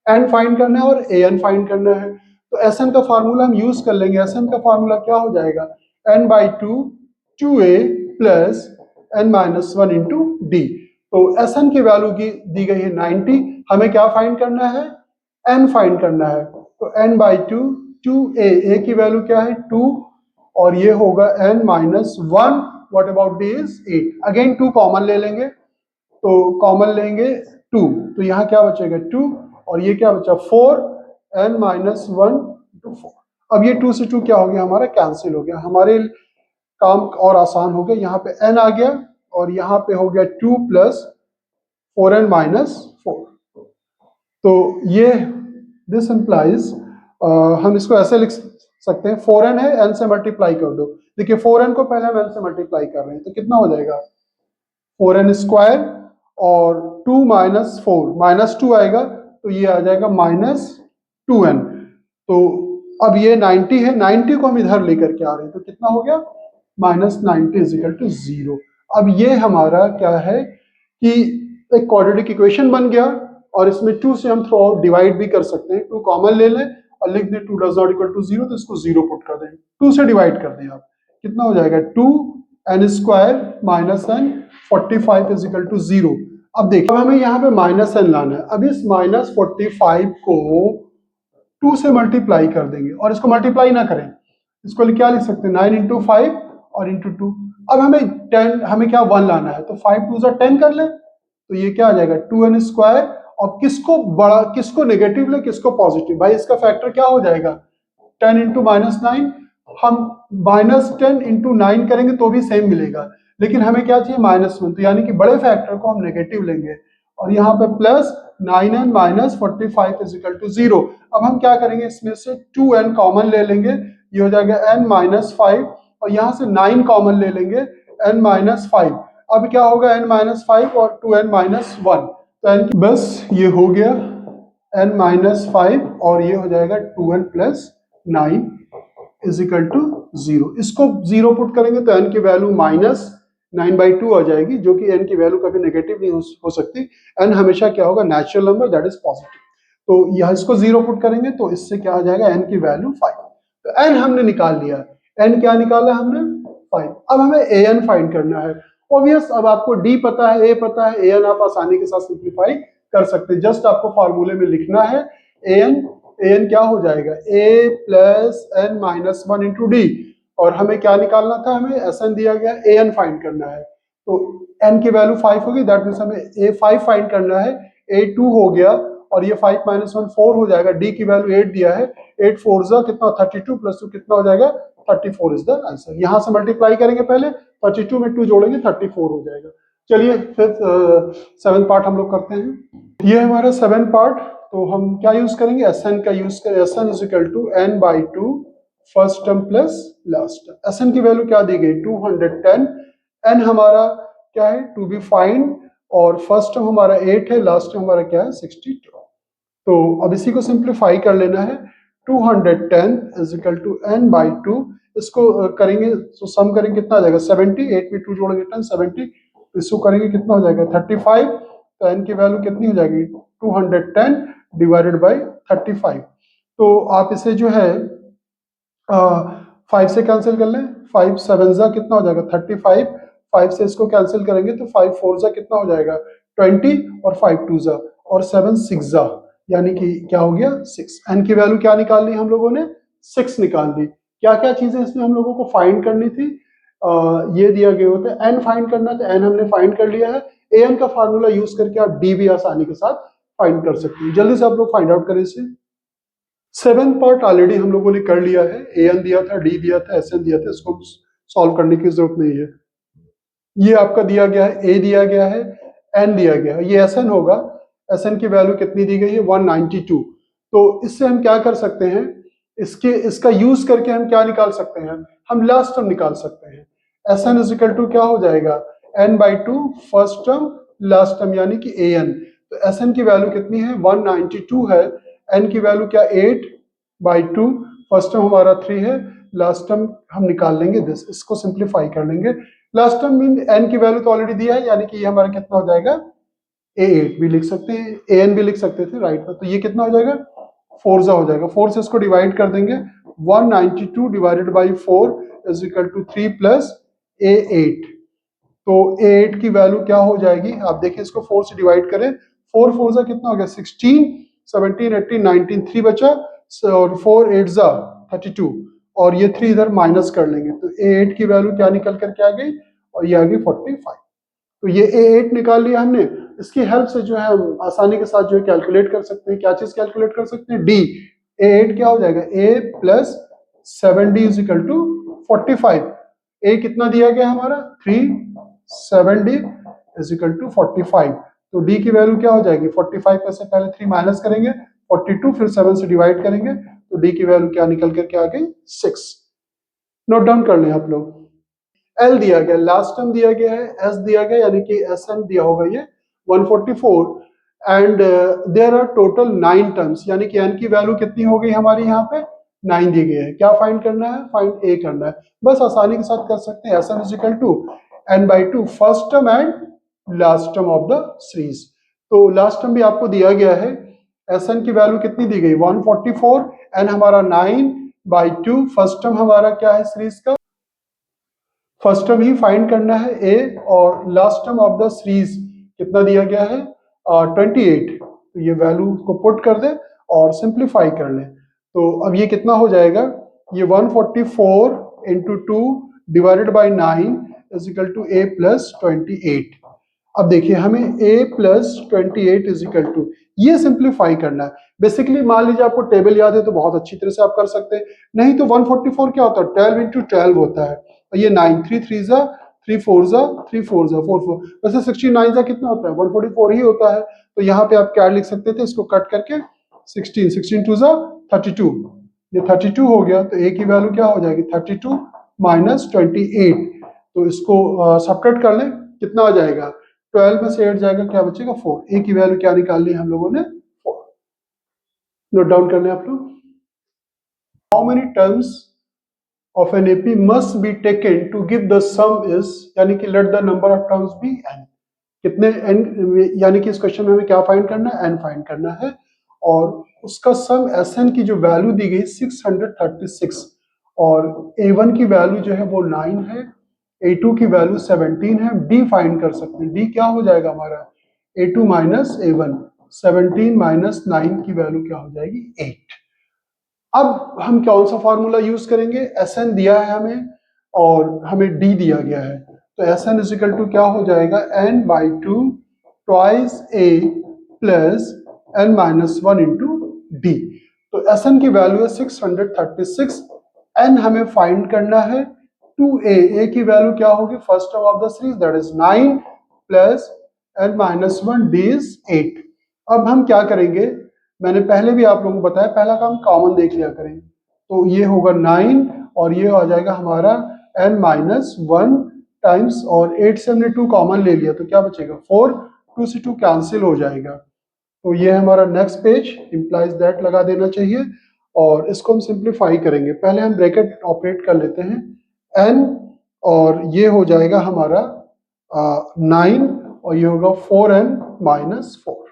एन फाइंड करना है और AN फाइंड करना है। तो SN का फार्मूला हम यूज कर लेंगे। SN का फार्मूला क्या हो जाएगा n/2 2a plus n-1 into d. तो SN की वैल्यू की दी गई है 90, हमें क्या फाइंड करना है n फाइंड करना है। तो n/2 2a, a की वैल्यू क्या है 2 और ये होगा n-1। What about D is 8। Again 2 common ले लेंगे, तो कॉमन लेंगे 2, तो यहाँ क्या बचेगा 2 और ये क्या बचा 4, n-1 to 4। अब ये 2 से 2 क्या हो गया हमारा कैंसिल हो गया, हमारे काम और आसान हो गया। यहाँ पे n आ गया और यहाँ पे हो गया 2 + 4n-4। तो ये दिस इंप्लाइज हम इसको ऐसे लिख सकते हैं, 4n है n से मल्टीप्लाई कर दो। देखिए 4n को पहले हम n से मल्टीप्लाई कर रहे हैं तो कितना हो जाएगा 4n² और 2 - 4 -2 आएगा तो ये आ जाएगा -2n। तो अब ये 90 है, 90 को हम इधर लेकर के आ रहे हैं तो कितना हो गया -90 = 0। अब ये हमारा क्या है कि एक क्वाड्रेटिक इक्वेशन बन गया और इसमें 2 से हम थ्रू आउट डिवाइड भी कर सकते हैं। 2 कॉमन ले लें और लिख दें 2 ≠ 0 तो इसको 0 पुट कर दें, 2 से डिवाइड कर दें। आप कितना हो जाएगा 2n² - n 45 = 0। अब देखिए अब हमें यहाँ पे -n लाना है। अब इस -45 को 2 से मल्टीप्लाई कर देंगे और इसको मल्टीप्लाई ना करें, इसको क्या लिख सकते हैं 9 × 5 और × 2। अब हमें 10, हमें क्या 1 लाना है तो 5 2 10 कर ले तो ये क्या आ जाएगा 2n²। और किसको बड़ा किसको नेगेटिव ले किसको पॉजिटिव, भाई इसका फैक्टर क्या हो जाएगा 10 × -9। हम -10 × 9 करेंगे तो भी सेम मिलेगा, लेकिन हमें क्या चाहिए -1, तो यानी कि बड़े फैक्टर को हम नेगेटिव लेंगे और यहाँ पे प्लस 9n - 45 = 0। अब हम क्या करेंगे इसमें से 2n कॉमन ले लेंगे, ये हो जाएगा n-5 और यहाँ से 9 कॉमन ले लेंगे n-5। अब क्या होगा n-5 और 2n - 1 तो n बस ये हो गया n-5 और ये हो जाएगा 2n + 9 = 0। इसको 0 पुट करेंगे तो n की वैल्यू -9/2 आ जाएगी, जो कि n की वैल्यू कभी नेगेटिव नहीं हो सकती। n हमेशा क्या होगा natural number that is positive. तो यह इसको 0 पुट करेंगे तो इससे क्या आ जाएगा n की वैल्यू 5। तो n हमने निकाल लिया, n क्या निकाला हमने 5। अब हमें an फाइंड करना है। ऑब्वियस, अब आपको d पता है, a पता है, an आप आसानी के साथ सिंप्लीफाई कर सकते हैं। जस्ट आपको फार्मूले में लिखना है an क्या हो जाएगा a + n-1 × d और हमें क्या निकालना था, हमें SN दिया गया, an फाइंड करना है। तो n की वैल्यू 5 होगी, दैट मींस हमें a5 फाइंड करना है। a2 हो गया और ये 5 - 1 4 हो जाएगा। d की वैल्यू 8 दिया है, 8 4 जा कितना 32 + 2 कितना हो जाएगा 34 इज द आंसर। यहां से मल्टीप्लाई करेंगे, पहले 32 में 2 जोड़ेंगे 34 हो जाएगा। चलिए फिर 7th पार्ट हम लोग करते हैं। ये हमारा 7th पार्ट। तो हम क्या यूज करेंगे SN का यूज करें। SN = n/2 first term plus last term. SN की वैल्यू क्या दी गई 210। n हमारा क्या है टू बी फाइंड और फर्स्ट टर्म हमारा 8 है, लास्ट टर्म हमारा क्या है 62। तो अब इसी को सिंप्लीफाई कर लेना है। 210 = n/2, इसको करेंगे तो सम करेंगे कितना आ जाएगा 70, 8 में 2 जोड़ेंगे 10 70, तो इसको करेंगे कितना हो जाएगा 35। तो n की वैल्यू कितनी हो जाएगी 210 / 35। तो आप इसे जो है 5 से कैंसिल कर लें, 5 7 जा कितना हो जाएगा 35, 5 से इसको कैंसिल करेंगे तो 5 4 जा कितना हो जाएगा 20 और 5 2 जा और 7 6 जा, यानी कि क्या हो गया 6। n की वैल्यू क्या निकाल ली हम लोगों ने 6 निकाल दी। क्या क्या चीजें इसमें हम लोगों को फाइंड करनी थी, ये दिया गया होता है। n फाइंड करना, तो n हमने फाइंड कर लिया है। an का फार्मूला यूज करके आप d भी आसानी के साथ फाइंड कर सकते हैं। जल्दी से आप लोग फाइंड आउट करें इसे। 7th पार्ट ऑलरेडी हम लोगों ने कर लिया है। an दिया था, d दिया था, sn दिया था, इसको सॉल्व करने की जरूरत नहीं है। ये आपका दिया गया है, a दिया गया है, n दिया गया है, ये sn होगा। sn की वैल्यू कितनी दी गई है? 192। तो इससे हम क्या कर सकते हैं, इसका यूज करके हम क्या निकाल सकते हैं, हम लास्ट टर्म निकाल सकते हैं। sn इज इक्वल टू क्या हो जाएगा, n/2 first term last term यानी कि an। तो sn की वैल्यू कितनी है? 192 है। n की वैल्यू क्या? 8/2। फर्स्ट टर्म हमारा 3 है, लास्ट टर्म हम निकाल लेंगे दिस, इसको सिंप्लीफाई कर लेंगे। लास्ट टर्म मीन n की वैल्यू तो ऑलरेडी दिया है, यानी कि ये हमारा कितना हो जाएगा, a8 भी लिख सकते हैं, an भी लिख सकते थे राइट में। तो ये कितना हो जाएगा, 4 हो जाएगा। 4 से इसको डिवाइड कर देंगे, 192 divided by 4 is equal to 3 plus a8। तो a8 की वैल्यू क्या हो जाएगी, आप देखिए इसको 4 से डिवाइड करें, 4 4 जा कितना हो गया, 16, 17, 18, 19, 3 बचा और 4 8 जा 32, और ये 3 इधर माइनस कर लेंगे तो a8 की वैल्यू क्या निकल करके आ गई, और ये आ गई 45। तो ये a8 निकाल लिया हमने। इसकी हेल्प से जो है हम आसानी के साथ जो है कैलकुलेट कर सकते हैं। क्या चीज कैलकुलेट कर सकते हैं, d। a8 क्या हो जाएगा, a plus 7d is equal to 45। a कितना दिया गया हमारा, 3, 7d इज इक्वल टू 45। तो d की वैल्यू क्या हो जाएगी, 45 में से पहले 3 माइनस करेंगे, 42, फिर 7 से डिवाइड करेंगे, तो d की वैल्यू क्या निकल करके आ गई, 6। नोट डाउन कर लें आप लोग। L दिया गया, लास्ट टर्म दिया गया है, S दिया गया यानी कि SN दिया होगा ये 144, and there are total 9 terms, यानी कि n की वैल्यू कितनी हो गई हमारी यहाँ पे, 9 दी गई है। क्या फाइंड करना है, फाइंड A करना है। बस आसानी के साथ कर सकते हैं, SN is equal to n/2 first term and last term of the series. तो लास्ट टर्म भी आपको दिया गया है, SN की वैल्यू कितनी दी गई, 144, n हमारा 9/2, फर्स्ट टर्म हमारा क्या है सीरीज का, फर्स्ट टर्म ही फाइंड करना है a, और last term of the series कितना दिया गया है, 28। तो ये वैल्यू को पुट कर दे और सिंप्लीफाई कर लें। तो अब ये कितना हो जाएगा, ये 144 into 2 divided by 9 is equal to a plus 28। अब देखिए हमें a plus 28 is equal to, ये सिंप्लीफाई करना है। बेसिकली मान लीजिए आपको टेबल याद है तो बहुत अच्छी तरह से आप कर सकते हैं, नहीं तो 144 क्या होता है, 12 इंटू 12 होता है, और ये 9, 3 3 जा 3 4 जा 3 4 जा 4 4, वैसे 69 जा कितना होता है, 144 ही होता है। तो यहाँ पे आप क्या लिख सकते थे, इसको कट करके 16, 16 2 जा 32, ये 32 हो गया। तो a की वैल्यू क्या हो जाएगी, 32 माइनस 28। तो इसको सब्ट्रैक्ट कर लें, कितना आ जाएगा, 12 में से 8 जाएगा, क्या बचेगा, 4। a की वैल्यू क्या निकालनी है हम लोगों ने, 4। नोट डाउन कर लें आप लोग। How many terms of an AP must be taken to give the sum is, यानी कि let the number of terms be n। कितने n, यानी कि इस क्वेश्चन में हमें क्या फाइंड करना है, n फाइंड करना है, और उसका सम Sn की जो वैल्यू दी गई 636, और A1 की वैल्यू जो है वो 9 है, A2 की वैल्यू 17 है। D फाइंड कर सकते हैं, D क्या हो जाएगा हमारा, A2 माइनस A1, 17 माइनस 9 की वैल्यू क्या हो जाएगी, 8। अब हम कौन सा फॉर्मूला यूज करेंगे, Sn दिया है हमें और हमें D दिया गया है, तो Sn इज इक्वल टू क्या हो जाएगा, n/2 twice A plus n minus 1 into D। तो Sn की वैल्यू है 636, n हमें फाइंड करना है 2A, A की वैल्यू क्या होगी, first term of the series that is 9 plus n minus 1, D is 8। अब हम क्या करेंगे, मैंने पहले भी आप लोगों को बताया, पहला काम कॉमन देख लिया करें, तो ये होगा 9 और ये आ जाएगा हमारा n माइनस 1 टाइम्स, और 8 से हमने 2 कॉमन ले लिया तो क्या बचेगा, 4, 2 से 2 कैंसिल हो जाएगा। तो ये हमारा नेक्स्ट पेज इंप्लाइज दैट लगा देना चाहिए, और इसको हम सिंप्लीफाई करेंगे। पहले हम ब्रैकेट ऑपरेट कर लेते हैं, n और ये हो जाएगा हमारा 9 और ये होगा 4n माइनस 4।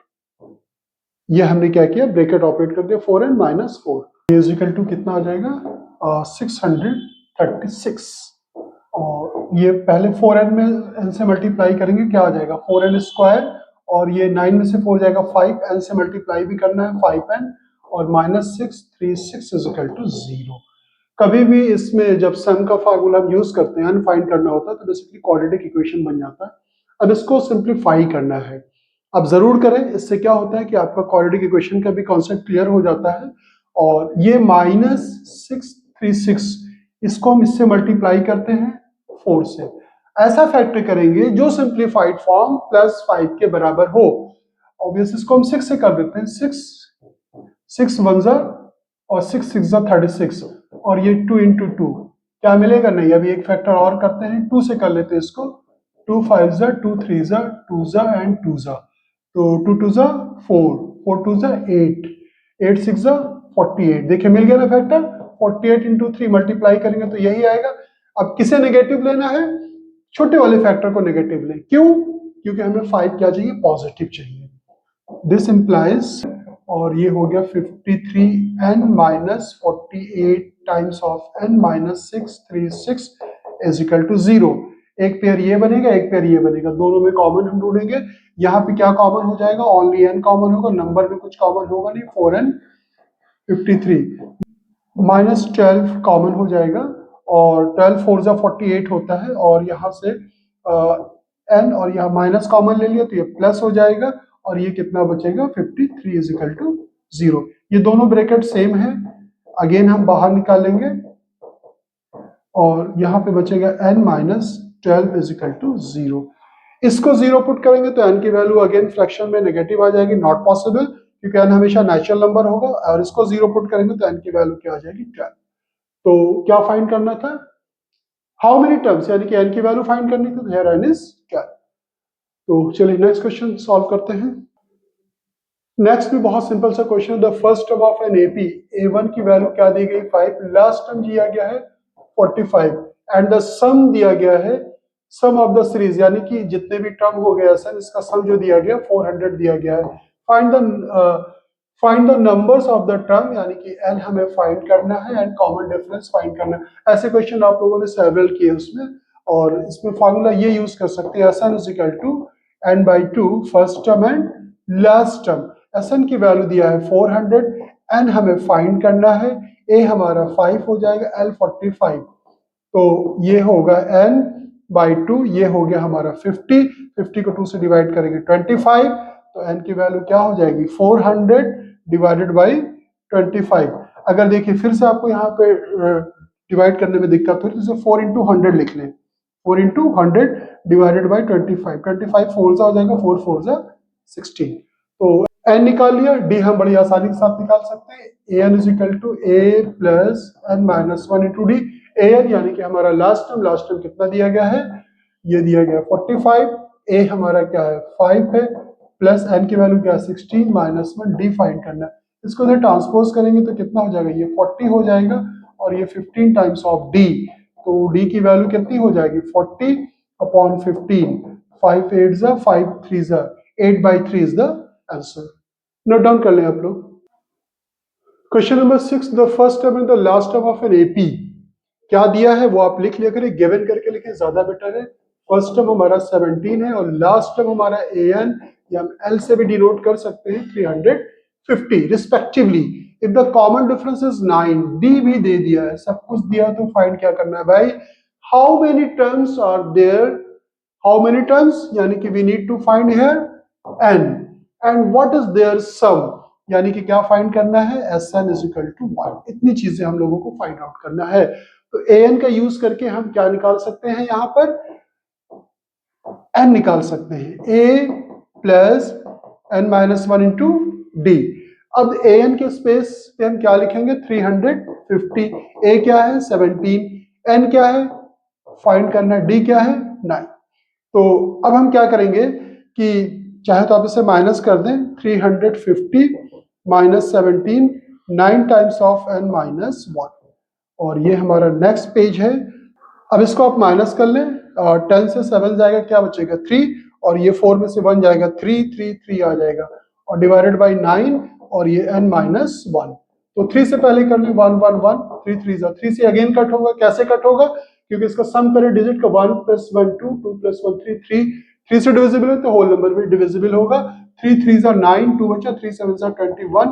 ये हमने क्या किया, ब्रैकेट ऑपरेट कर दिया, 4n minus 4 is equal to कितना आ जाएगा, 636, और ये पहले 4n में n से मल्टीप्लाई करेंगे, क्या आ जाएगा, 4n स्क्वायर, और ये 9 में से 4 जाएगा 5, n से मल्टीप्लाई भी करना है 5n, और माइनस 636 इज इक्वल टू 0। कभी भी इसमें जब सम का फार्मूला हम यूज करते हैं, n फाइंड करना होता है, तो बेसिकली क्वाड्रेटिक इक्वेशन बन जाता है। अब इसको सिंप्लीफाई करना है। अब जरूर करें, इससे क्या होता है कि आपका क्वाड्रेटिक इक्वेशन का भी कॉन्सेप्ट क्लियर हो जाता है। और ये -636, इसको हम इससे मल्टीप्लाई करते हैं 4 से। ऐसा फैक्टर करेंगे जो सिंप्लीफाइड फॉर्म +5 के बराबर हो। ऑब्वियस इसको हम 6 से कर देते हैं। 6 1 जा और 6 6 जा 36, और ये 2 इंटू 2 क्या मिलेगा? नहीं, अभी एक फैक्टर और करते हैं, 2 से कर लेते हैं इसको। 2 5 जा 2 3 जा 2 जा एंड 2 जा, तो 2 2 जा 4 4 2 जा 8 8 6 जा 48। देखिए मिल गया ना फैक्टर। 48 इंटू 3 मल्टीप्लाई करेंगे तो यही आएगा। अब किसे नेगेटिव लेना है? छोटे वाले फैक्टर को नेगेटिव लें। क्यों? क्योंकि हमें 5 क्या चाहिए? पॉजिटिव चाहिए। दिस इंप्लाइज, और ये हो गया 53n minus 48 times of n minus 636 is equal to 0। एक पेयर ये बनेगा, एक पेयर ये बनेगा, दोनों में कॉमन हम ढूंढेंगे। यहाँ पे क्या कॉमन हो जाएगा? ओनली n कॉमन होगा, नंबर में कुछ कॉमन होगा नहीं। 4n 53 माइनस 12 कॉमन हो जाएगा, और 12 4 जा 48 होता है, और यहाँ से n और यहाँ माइनस कॉमन ले लिया तो ये प्लस हो जाएगा, और ये कितना बचेगा? 53 इज इक्वल टू 0। ये दोनों ब्रैकेट सेम है, अगेन हम बाहर निकालेंगे, और यहाँ पे बचेगा n minus 12 is equal to 0। इसको 0 पुट करेंगे तो n की वैल्यू अगेन फ्रैक्शन में नेगेटिव आ जाएगी, नॉट पॉसिबल, क्योंकि n हमेशा नेचुरल नंबर होगा। और इसको 0 पुट करेंगे तो n की वैल्यू क्या आ जाएगी? 12। तो क्या फाइंड करना था? हाउ मेनी टर्म्स, यानी कि n की वैल्यू फाइंड करनी थी, तो हियर n इज 12। तो चलिए नेक्स्ट क्वेश्चन सॉल्व करते हैं। नेक्स्ट भी बहुत सिंपल सा question. The first term of an AP, A1 की वैल्यू क्या दी गई? 5, लास्ट टर्म दिया गया है 45, एंड द सम दिया गया है, सम ऑफ द सीरीज, यानी कि जितने भी टर्म हो गया सर, इसका सम जो दिया गया 400 दिया गया है। Find the numbers of the term, यानी कि n हमें फाइंड करना है, एंड कॉमन डिफरेंस फाइंड करना है। ऐसे क्वेश्चन आप लोगों ने सेवरल किए उसमें, और इसमें फॉर्मूला ये यूज कर सकते हैं, Sn is equal to n/2 first term and last term. Sn की वैल्यू दिया है 400, n हमें फाइंड करना है, a हमारा 5 हो जाएगा, l 45, तो ये होगा n/2, ये हो गया हमारा 50 को 2 से डिवाइड करेंगे 25, तो n की वैल्यू क्या हो जाएगी? 400 डिवाइडेड बाई 25। अगर देखिए फिर से आपको यहाँ पे डिवाइड करने में दिक्कत हो तो 4 इंटू 100 लिख लें। 4 इंटू 100 डिवाइडेड बाई 25, 25 4 हो जाएगा, 4 4 जा 16। तो n निकाल लिया, d हम बड़ी आसानी के साथ निकाल सकते हैं। an is equal to a plus n minus 1 into d. an यानी कि हमारा लास्ट टर्म कितना दिया गया है? ये दिया गया 45, a हमारा क्या है? 5 है, प्लस n की वैल्यू क्या है? 16 माइनस 1, डी फाइंड करना है। इसको इधर ट्रांसपोज करेंगे तो कितना हो जाएगा? ये 40 हो जाएगा, और ये 15 टाइम्स ऑफ d, तो d की वैल्यू कितनी हो जाएगी? 40 अपॉन 15, 5 8 जा 5 3 जा 8/3 is the answer. Note down कर लें आप लोग। Question number 6, the first term and the last term of an AP, क्या दिया है वो आप लिख लिया करें, गिवन करके लिखें, ज्यादा बेटर है। फर्स्ट टर्म हमारा 17 है, और लास्ट टर्म हमारा an, या हम l से भी डिनोट कर सकते हैं 350 respectively. If the common difference is 9, d भी दे दिया है, सब कुछ दिया, तो फाइंड क्या करना है भाई? How many terms are there, how many terms, यानी कि we need to find here n, and what is their sum, यानी कि क्या फाइंड करना है? Sn is equal to 1। इतनी चीजें हम लोगों को फाइंड आउट करना है। तो an का यूज करके हम क्या निकाल सकते हैं? यहाँ पर n निकाल सकते हैं, a plus n minus 1 into D. अब an के स्पेस पे हम क्या लिखेंगे? 350। a क्या है? 17, n क्या है? फाइंड करना है, d क्या है? 9। तो अब हम क्या करेंगे कि चाहे तो आप इसे माइनस कर दें, 350 minus 17, 9 times of n minus 1, और ये हमारा नेक्स्ट पेज है। अब इसको आप माइनस कर लें, 10 से 7 जाएगा, क्या बचेगा? 3, और ये 4 में से 1 जाएगा, 3 3 3 आ जाएगा, और डिवाइडेड बाई 9, और ये n माइनस 1। तो 3 से पहले कर लें, 1 1 1, 3 3 जा 3 से अगेन कट होगा। कैसे कट होगा? क्योंकि इसका सम करें डिजिट का, 1 प्लस 1 2, 2 प्लस 1 3, 3 से डिविजिबल है तो होल नंबर भी डिविजिबल होगा। 3 3 जा 9, 2 बचा, 3 7 जा 21,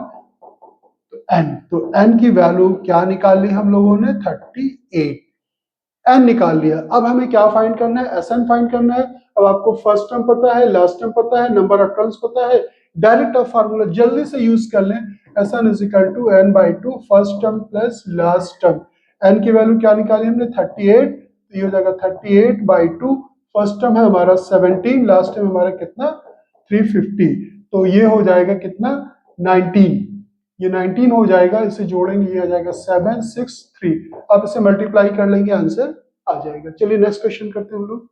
तो n की वैल्यू क्या निकाल ली हम लोगों ने? 38। n निकाल लिया। अब हमें क्या फाइंड करना है? Sn फाइंड करना है। अब आपको फर्स्ट टर्म पता है, लास्ट टर्म पता है, नंबर ऑफ टर्म्स पता है, डायरेक्ट आप फार्मूला जल्दी से यूज कर लें। Sn is equal to n/2 first term plus last term. n की वैल्यू क्या निकाली हमने 38, तो ये हो जाएगा 38/2। फर्स्ट टर्म है हमारा 17, लास्ट टर्म हमारा कितना 350, तो ये हो जाएगा कितना 19। ये 19 हो जाएगा, इसे जोड़ेंगे ये आ जाएगा 763। अब इसे मल्टीप्लाई कर लेंगे, आंसर आ जाएगा। चलिए नेक्स्ट क्वेश्चन करते हैं हम लोग।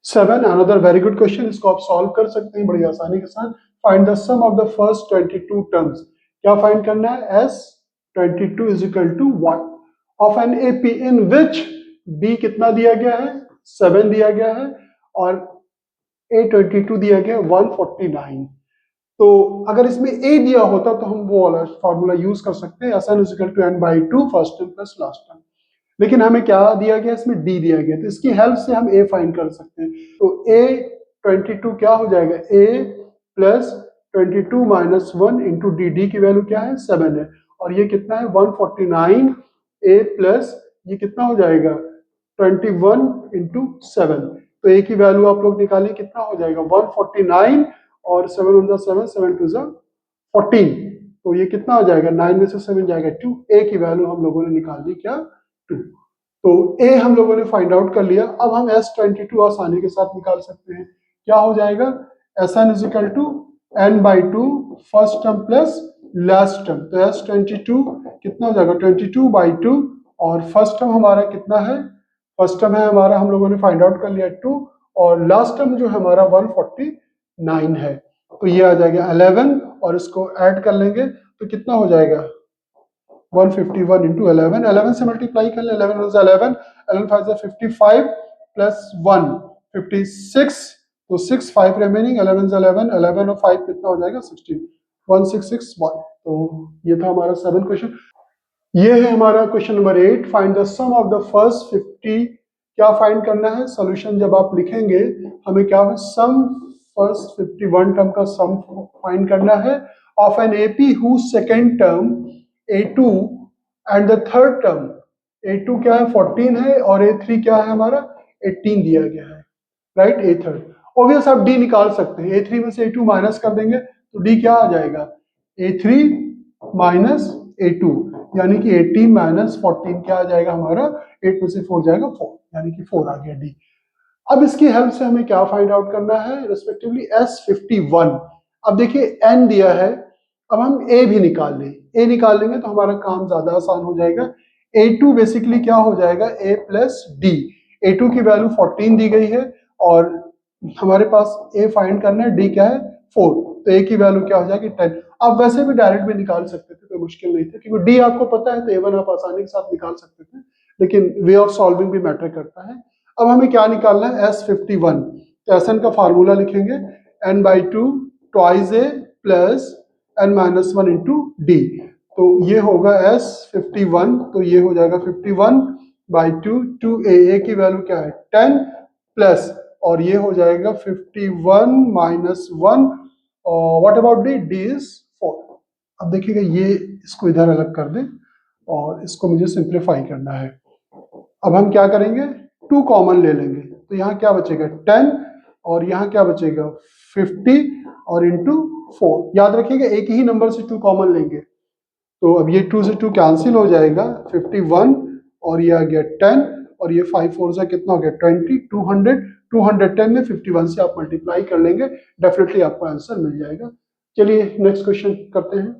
7 अनदर वेरी गुड क्वेश्चन, इसको आप सॉल्व कर सकते हैं बड़ी आसानी के साथ। Find the sum of the first 22 terms. क्या फाइंड करना है? S22 is equal to what of an AP in which D कितना दिया गया है 7 दिया गया है और A22 दिया गया है 149। तो अगर इसमें A दिया होता तो हम वो वाला फॉर्मूला यूज कर सकते हैं, Sn is equal to n/2 first term plus last term. लेकिन हमें क्या दिया गया, इसमें D दिया गया, तो इसकी हेल्प से हम A फाइंड कर सकते हैं। तो A22 क्या हो जाएगा, A plus 22 minus 1 into D की वैल्यू क्या है 7 है, और ये कितना है 149। A प्लस ये कितना हो जाएगा 21 इंटू 7, तो A की वैल्यू आप लोग निकालिए कितना हो जाएगा 149 और 7 × 7 7 2 14, तो ये कितना हो जाएगा 9 में से 7 जाएगा 2। A की वैल्यू हम लोगों ने निकाल ली क्या 2। तो A हम लोगों ने फाइंड आउट कर लिया। अब हम S22 आसानी के साथ निकाल सकते हैं। क्या हो जाएगा Sn is equal to n/2 first term plus last term, तो S22 कितना हो जाएगा 22/2 और फर्स्ट टर्म हमारा कितना है, फर्स्ट टर्म है हमारा हम लोगों ने फाइंड आउट कर लिया 2 और लास्ट टर्म जो है हमारा 149 है, तो ये आ जाएगा 11 और इसको ऐड कर लेंगे तो कितना हो जाएगा 151 इंटू 11, 11 से मल्टीप्लाई कर ले, 11 × 11, 11 5 55 प्लस 1 56, तो 6 5 रिमेनिंग, 11 11, 11 और 5 कितना हो जाएगा 16, 1661। तो ये था हमारा 7 क्वेश्चन। ये है हमारा question number 8, find the sum of the first 50। क्या फाइंड करना है, सोल्यूशन जब आप लिखेंगे हमें क्या है सम फर्स्ट 51 टर्म का सम फाइंड करना है of an AP who second term A2 and the third term A2 क्या है 14 है और A3 क्या है हमारा 18 दिया गया है, राइट। A थर्ड ऑब्वियस आप D निकाल सकते हैं, A3 में से A2 माइनस कर देंगे तो D क्या आ जाएगा A3 माइनस A2, यानी कि 18 माइनस 14 क्या आ जाएगा हमारा 8 में से 4 जाएगा 4, यानी कि 4 आ गया D। अब इसकी हेल्प से हमें क्या फाइंड आउट करना है, रिस्पेक्टिवली S51। अब देखिए n दिया है, अब हम A भी निकाल लें, A निकाल लेंगे तो हमारा काम ज्यादा आसान हो जाएगा। A2 बेसिकली क्या हो जाएगा A प्लस D, A2 की वैल्यू 14 दी गई है और हमारे पास A फाइंड करना है, D क्या है 4, तो A की वैल्यू क्या हो जाएगी 10। आप वैसे भी डायरेक्ट भी निकाल सकते थे, कोई मुश्किल नहीं था, क्योंकि D आपको पता है तो A1 आप आसानी के साथ निकाल सकते थे, लेकिन वे ऑफ सॉल्विंग भी मैटर करता है। अब हमें क्या निकालना है S51, तो Sn का फार्मूला लिखेंगे n/2 twice A plus n-1 into D, तो ये होगा S51, तो ये हो जाएगा 51/2 2A की वैल्यू क्या है 10 प्लस और ये हो जाएगा 51 minus 1, what about D is 4। अब देखिएगा ये इसको इधर अलग कर दें और इसको मुझे सिंप्लीफाई करना है। अब हम क्या करेंगे 2 कॉमन ले लेंगे, तो यहाँ क्या बचेगा 10 और यहाँ क्या बचेगा 50 और इंटू 4। याद रखिएगा एक ही नंबर से 2 कॉमन लेंगे, तो अब ये 2 से 2 कैंसिल हो जाएगा 51 और ये आ गया 10 और ये 5 4 से कितना हो गया 20, 200, 210 में 51 से आप मल्टीप्लाई कर लेंगे, डेफिनेटली आपको आंसर मिल जाएगा। चलिए नेक्स्ट क्वेश्चन करते हैं।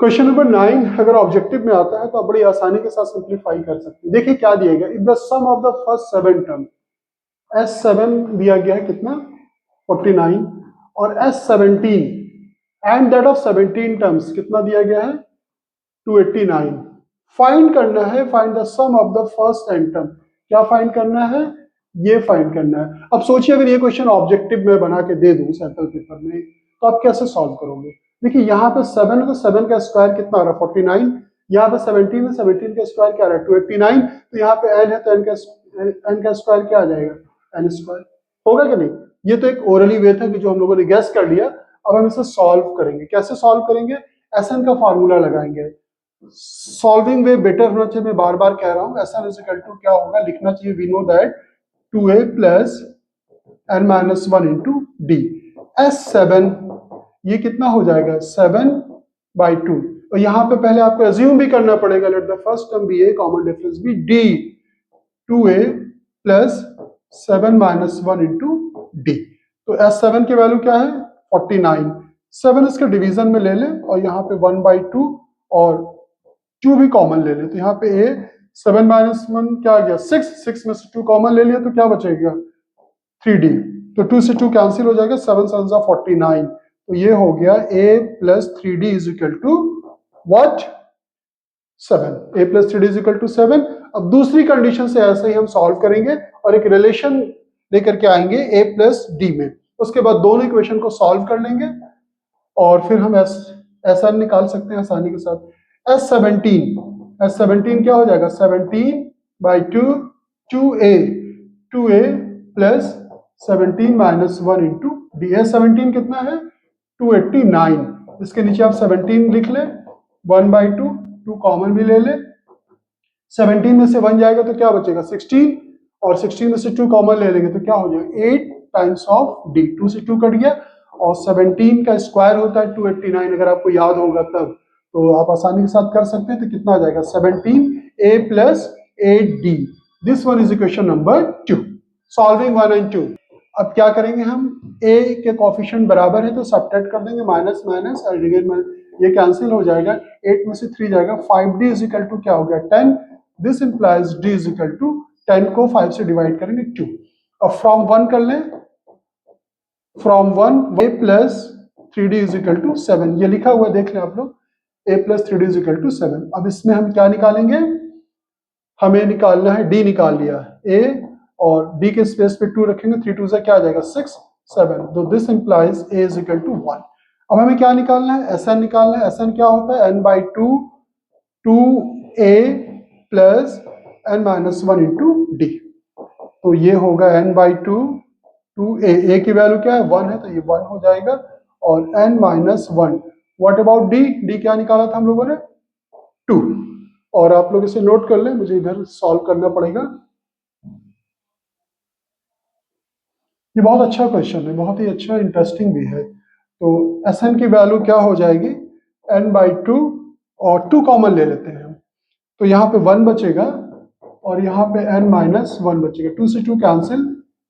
क्वेश्चन नंबर 9 अगर ऑब्जेक्टिव में आता है तो आप बड़ी आसानी के साथ सिंप्लीफाई कर सकते हैं। देखिए क्या दिया गया, if the sum of the first 7 term, S7 दिया गया है कितना 49 और S17 and that of 17 terms कितना दिया गया है 289। फाइंड करना है, find the sum of the first n term. क्या फाइंड करना है, ये फाइंड करना है। अब सोचिए अगर ये क्वेश्चन ऑब्जेक्टिव में बना के दे दूं सैंपल पेपर में तो आप कैसे सॉल्व करोगे। देखिए यहाँ पे 7 है तो 7 का स्क्वायर कितना आ रहा है 49, यहाँ पे 17 में 17 का स्क्वायर क्या आ रहा है 289, तो यहाँ पे n है तो n का स्क्वायर क्या आ जाएगा n स्क्वायर, होगा कि नहीं। ये तो एक ओरली वे था कि जो हम लोगों ने गैस कर लिया। अब हम इसे सॉल्व करेंगे, कैसे सॉल्व करेंगे, Sn का फार्मूला लगाएंगे। सॉल्विंग वे बेटर होना चाहिए, मैं बार बार कह रहा हूँ। Sn इज इक्वल टू क्या होगा, लिखना चाहिए we know that 2a plus n minus 1 into d. S7 ये कितना हो जाएगा 7/2। और यहां पे पहले आपको एज्यूम भी करना पड़ेगा, let the first term be a common difference be d 2a plus 7 minus 1 into d. तो S7 की वैल्यू क्या है 49। 7 इसके डिवीजन में ले ले और यहाँ पे 1/2 और 2 भी कॉमन ले ले। तो यहाँ पे a 7 माइनस 1 क्या आ गया 6 में से 2 कॉमन ले लिया तो क्या बचेगा 3d। तो 2 से 2 कैंसिल हो जाएगा, 7 7 49। तो ये हो गया a plus 3d is equal to what 7। a plus 3d is equal to 7। अब दूसरी कंडीशन से ऐसे ही हम सॉल्व करेंगे और एक रिलेशन लेकर के आएंगे a प्लस डी में। उसके बाद दोनों इक्वेशन को सॉल्व कर लेंगे और फिर हम एस निकाल सकते हैं आसानी के साथ। S17 क्या हो जाएगा 17/2 2a plus 17 minus 1 into D. S17 कितना है 289। इसके नीचे आप 17 लिख ले 1/2 2 कॉमन भी ले ले। 17 में से 1 जाएगा तो क्या बचेगा 16 और 16 में से 2 कॉमन ले लेंगे तो क्या हो जाएगा 8 टाइम्स ऑफ डी। 2 से 2 कट गया और 17 का स्क्वायर होता है 289, अगर आपको याद होगा तब तो आप आसानी के साथ कर सकते हैं। तो कितना आ जाएगा 17a plus 8d। This one is equation number 2। Solving 1 and 2। अब क्या करेंगे हम a के कोफिशिएंट बराबर है तो सबट्रैक्ट कर देंगे, माइनस माइनस और ये कैंसिल हो जाएगा, 8 में से 3 जाएगा, 5d इज इक्वल टू क्या हो गया 10। This implies d is equal to 10 को 5 से डिवाइड करेंगे 2। अब फ्रॉम 1 कर लें, from 1 a plus 3d is equal to 7। ये लिखा हुआ देख लें आप लोग, a plus 3d is equal to 7। अब इसमें हम क्या निकालेंगे, हमें निकालना है d निकाल लिया a और d के स्पेस पे 2 रखेंगे, 3 2 से क्या आ जाएगा 6 7। तो this implies a is equal to 1। अब हमें क्या निकालना है Sn निकालना है। Sn क्या होता है n/2 2a plus n minus 1 into d. तो ये होगा n/2 2a की वैल्यू क्या है 1 है तो ये 1 हो जाएगा और n minus 1। What about d, d क्या निकाला था हम लोगों ने 2। और आप लोग इसे नोट कर लें, मुझे इधर सॉल्व करना पड़ेगा। ये बहुत अच्छा क्वेश्चन है, बहुत ही अच्छा इंटरेस्टिंग भी है। तो Sn की वैल्यू क्या हो जाएगी n/2 और 2 कॉमन ले लेते हैं हम, तो यहाँ पे 1 बचेगा और यहाँ पे n माइनस 1 बचेगा। 2 से 2 कैंसिल,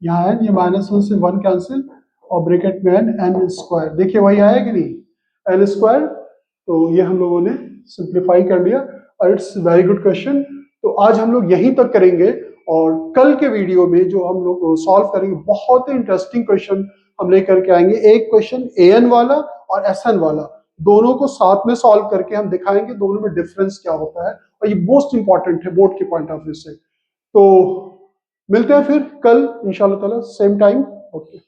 यहाँ n, ये माइनस 1 से 1 कैंसिल और ब्रैकेट में n स्क्वायर। देखिए वही आया कि नहीं n स्क्वायर। तो ये हम लोगों ने सिंप्लीफाई कर लिया और इट्स वेरी गुड क्वेश्चन। तो आज हम लोग यहीं तक करेंगे और कल के वीडियो में जो हम लोग सॉल्व करेंगे बहुत ही इंटरेस्टिंग क्वेश्चन हम लेकर के आएंगे। एक क्वेश्चन an वाला और Sn वाला दोनों को साथ में सॉल्व करके हम दिखाएंगे दोनों में डिफरेंस क्या होता है, और ये मोस्ट इंपॉर्टेंट है बोर्ड के पॉइंट ऑफ व्यू से। तो मिलते हैं फिर कल इंशाल्लाह ताला सेम टाइम। ओके।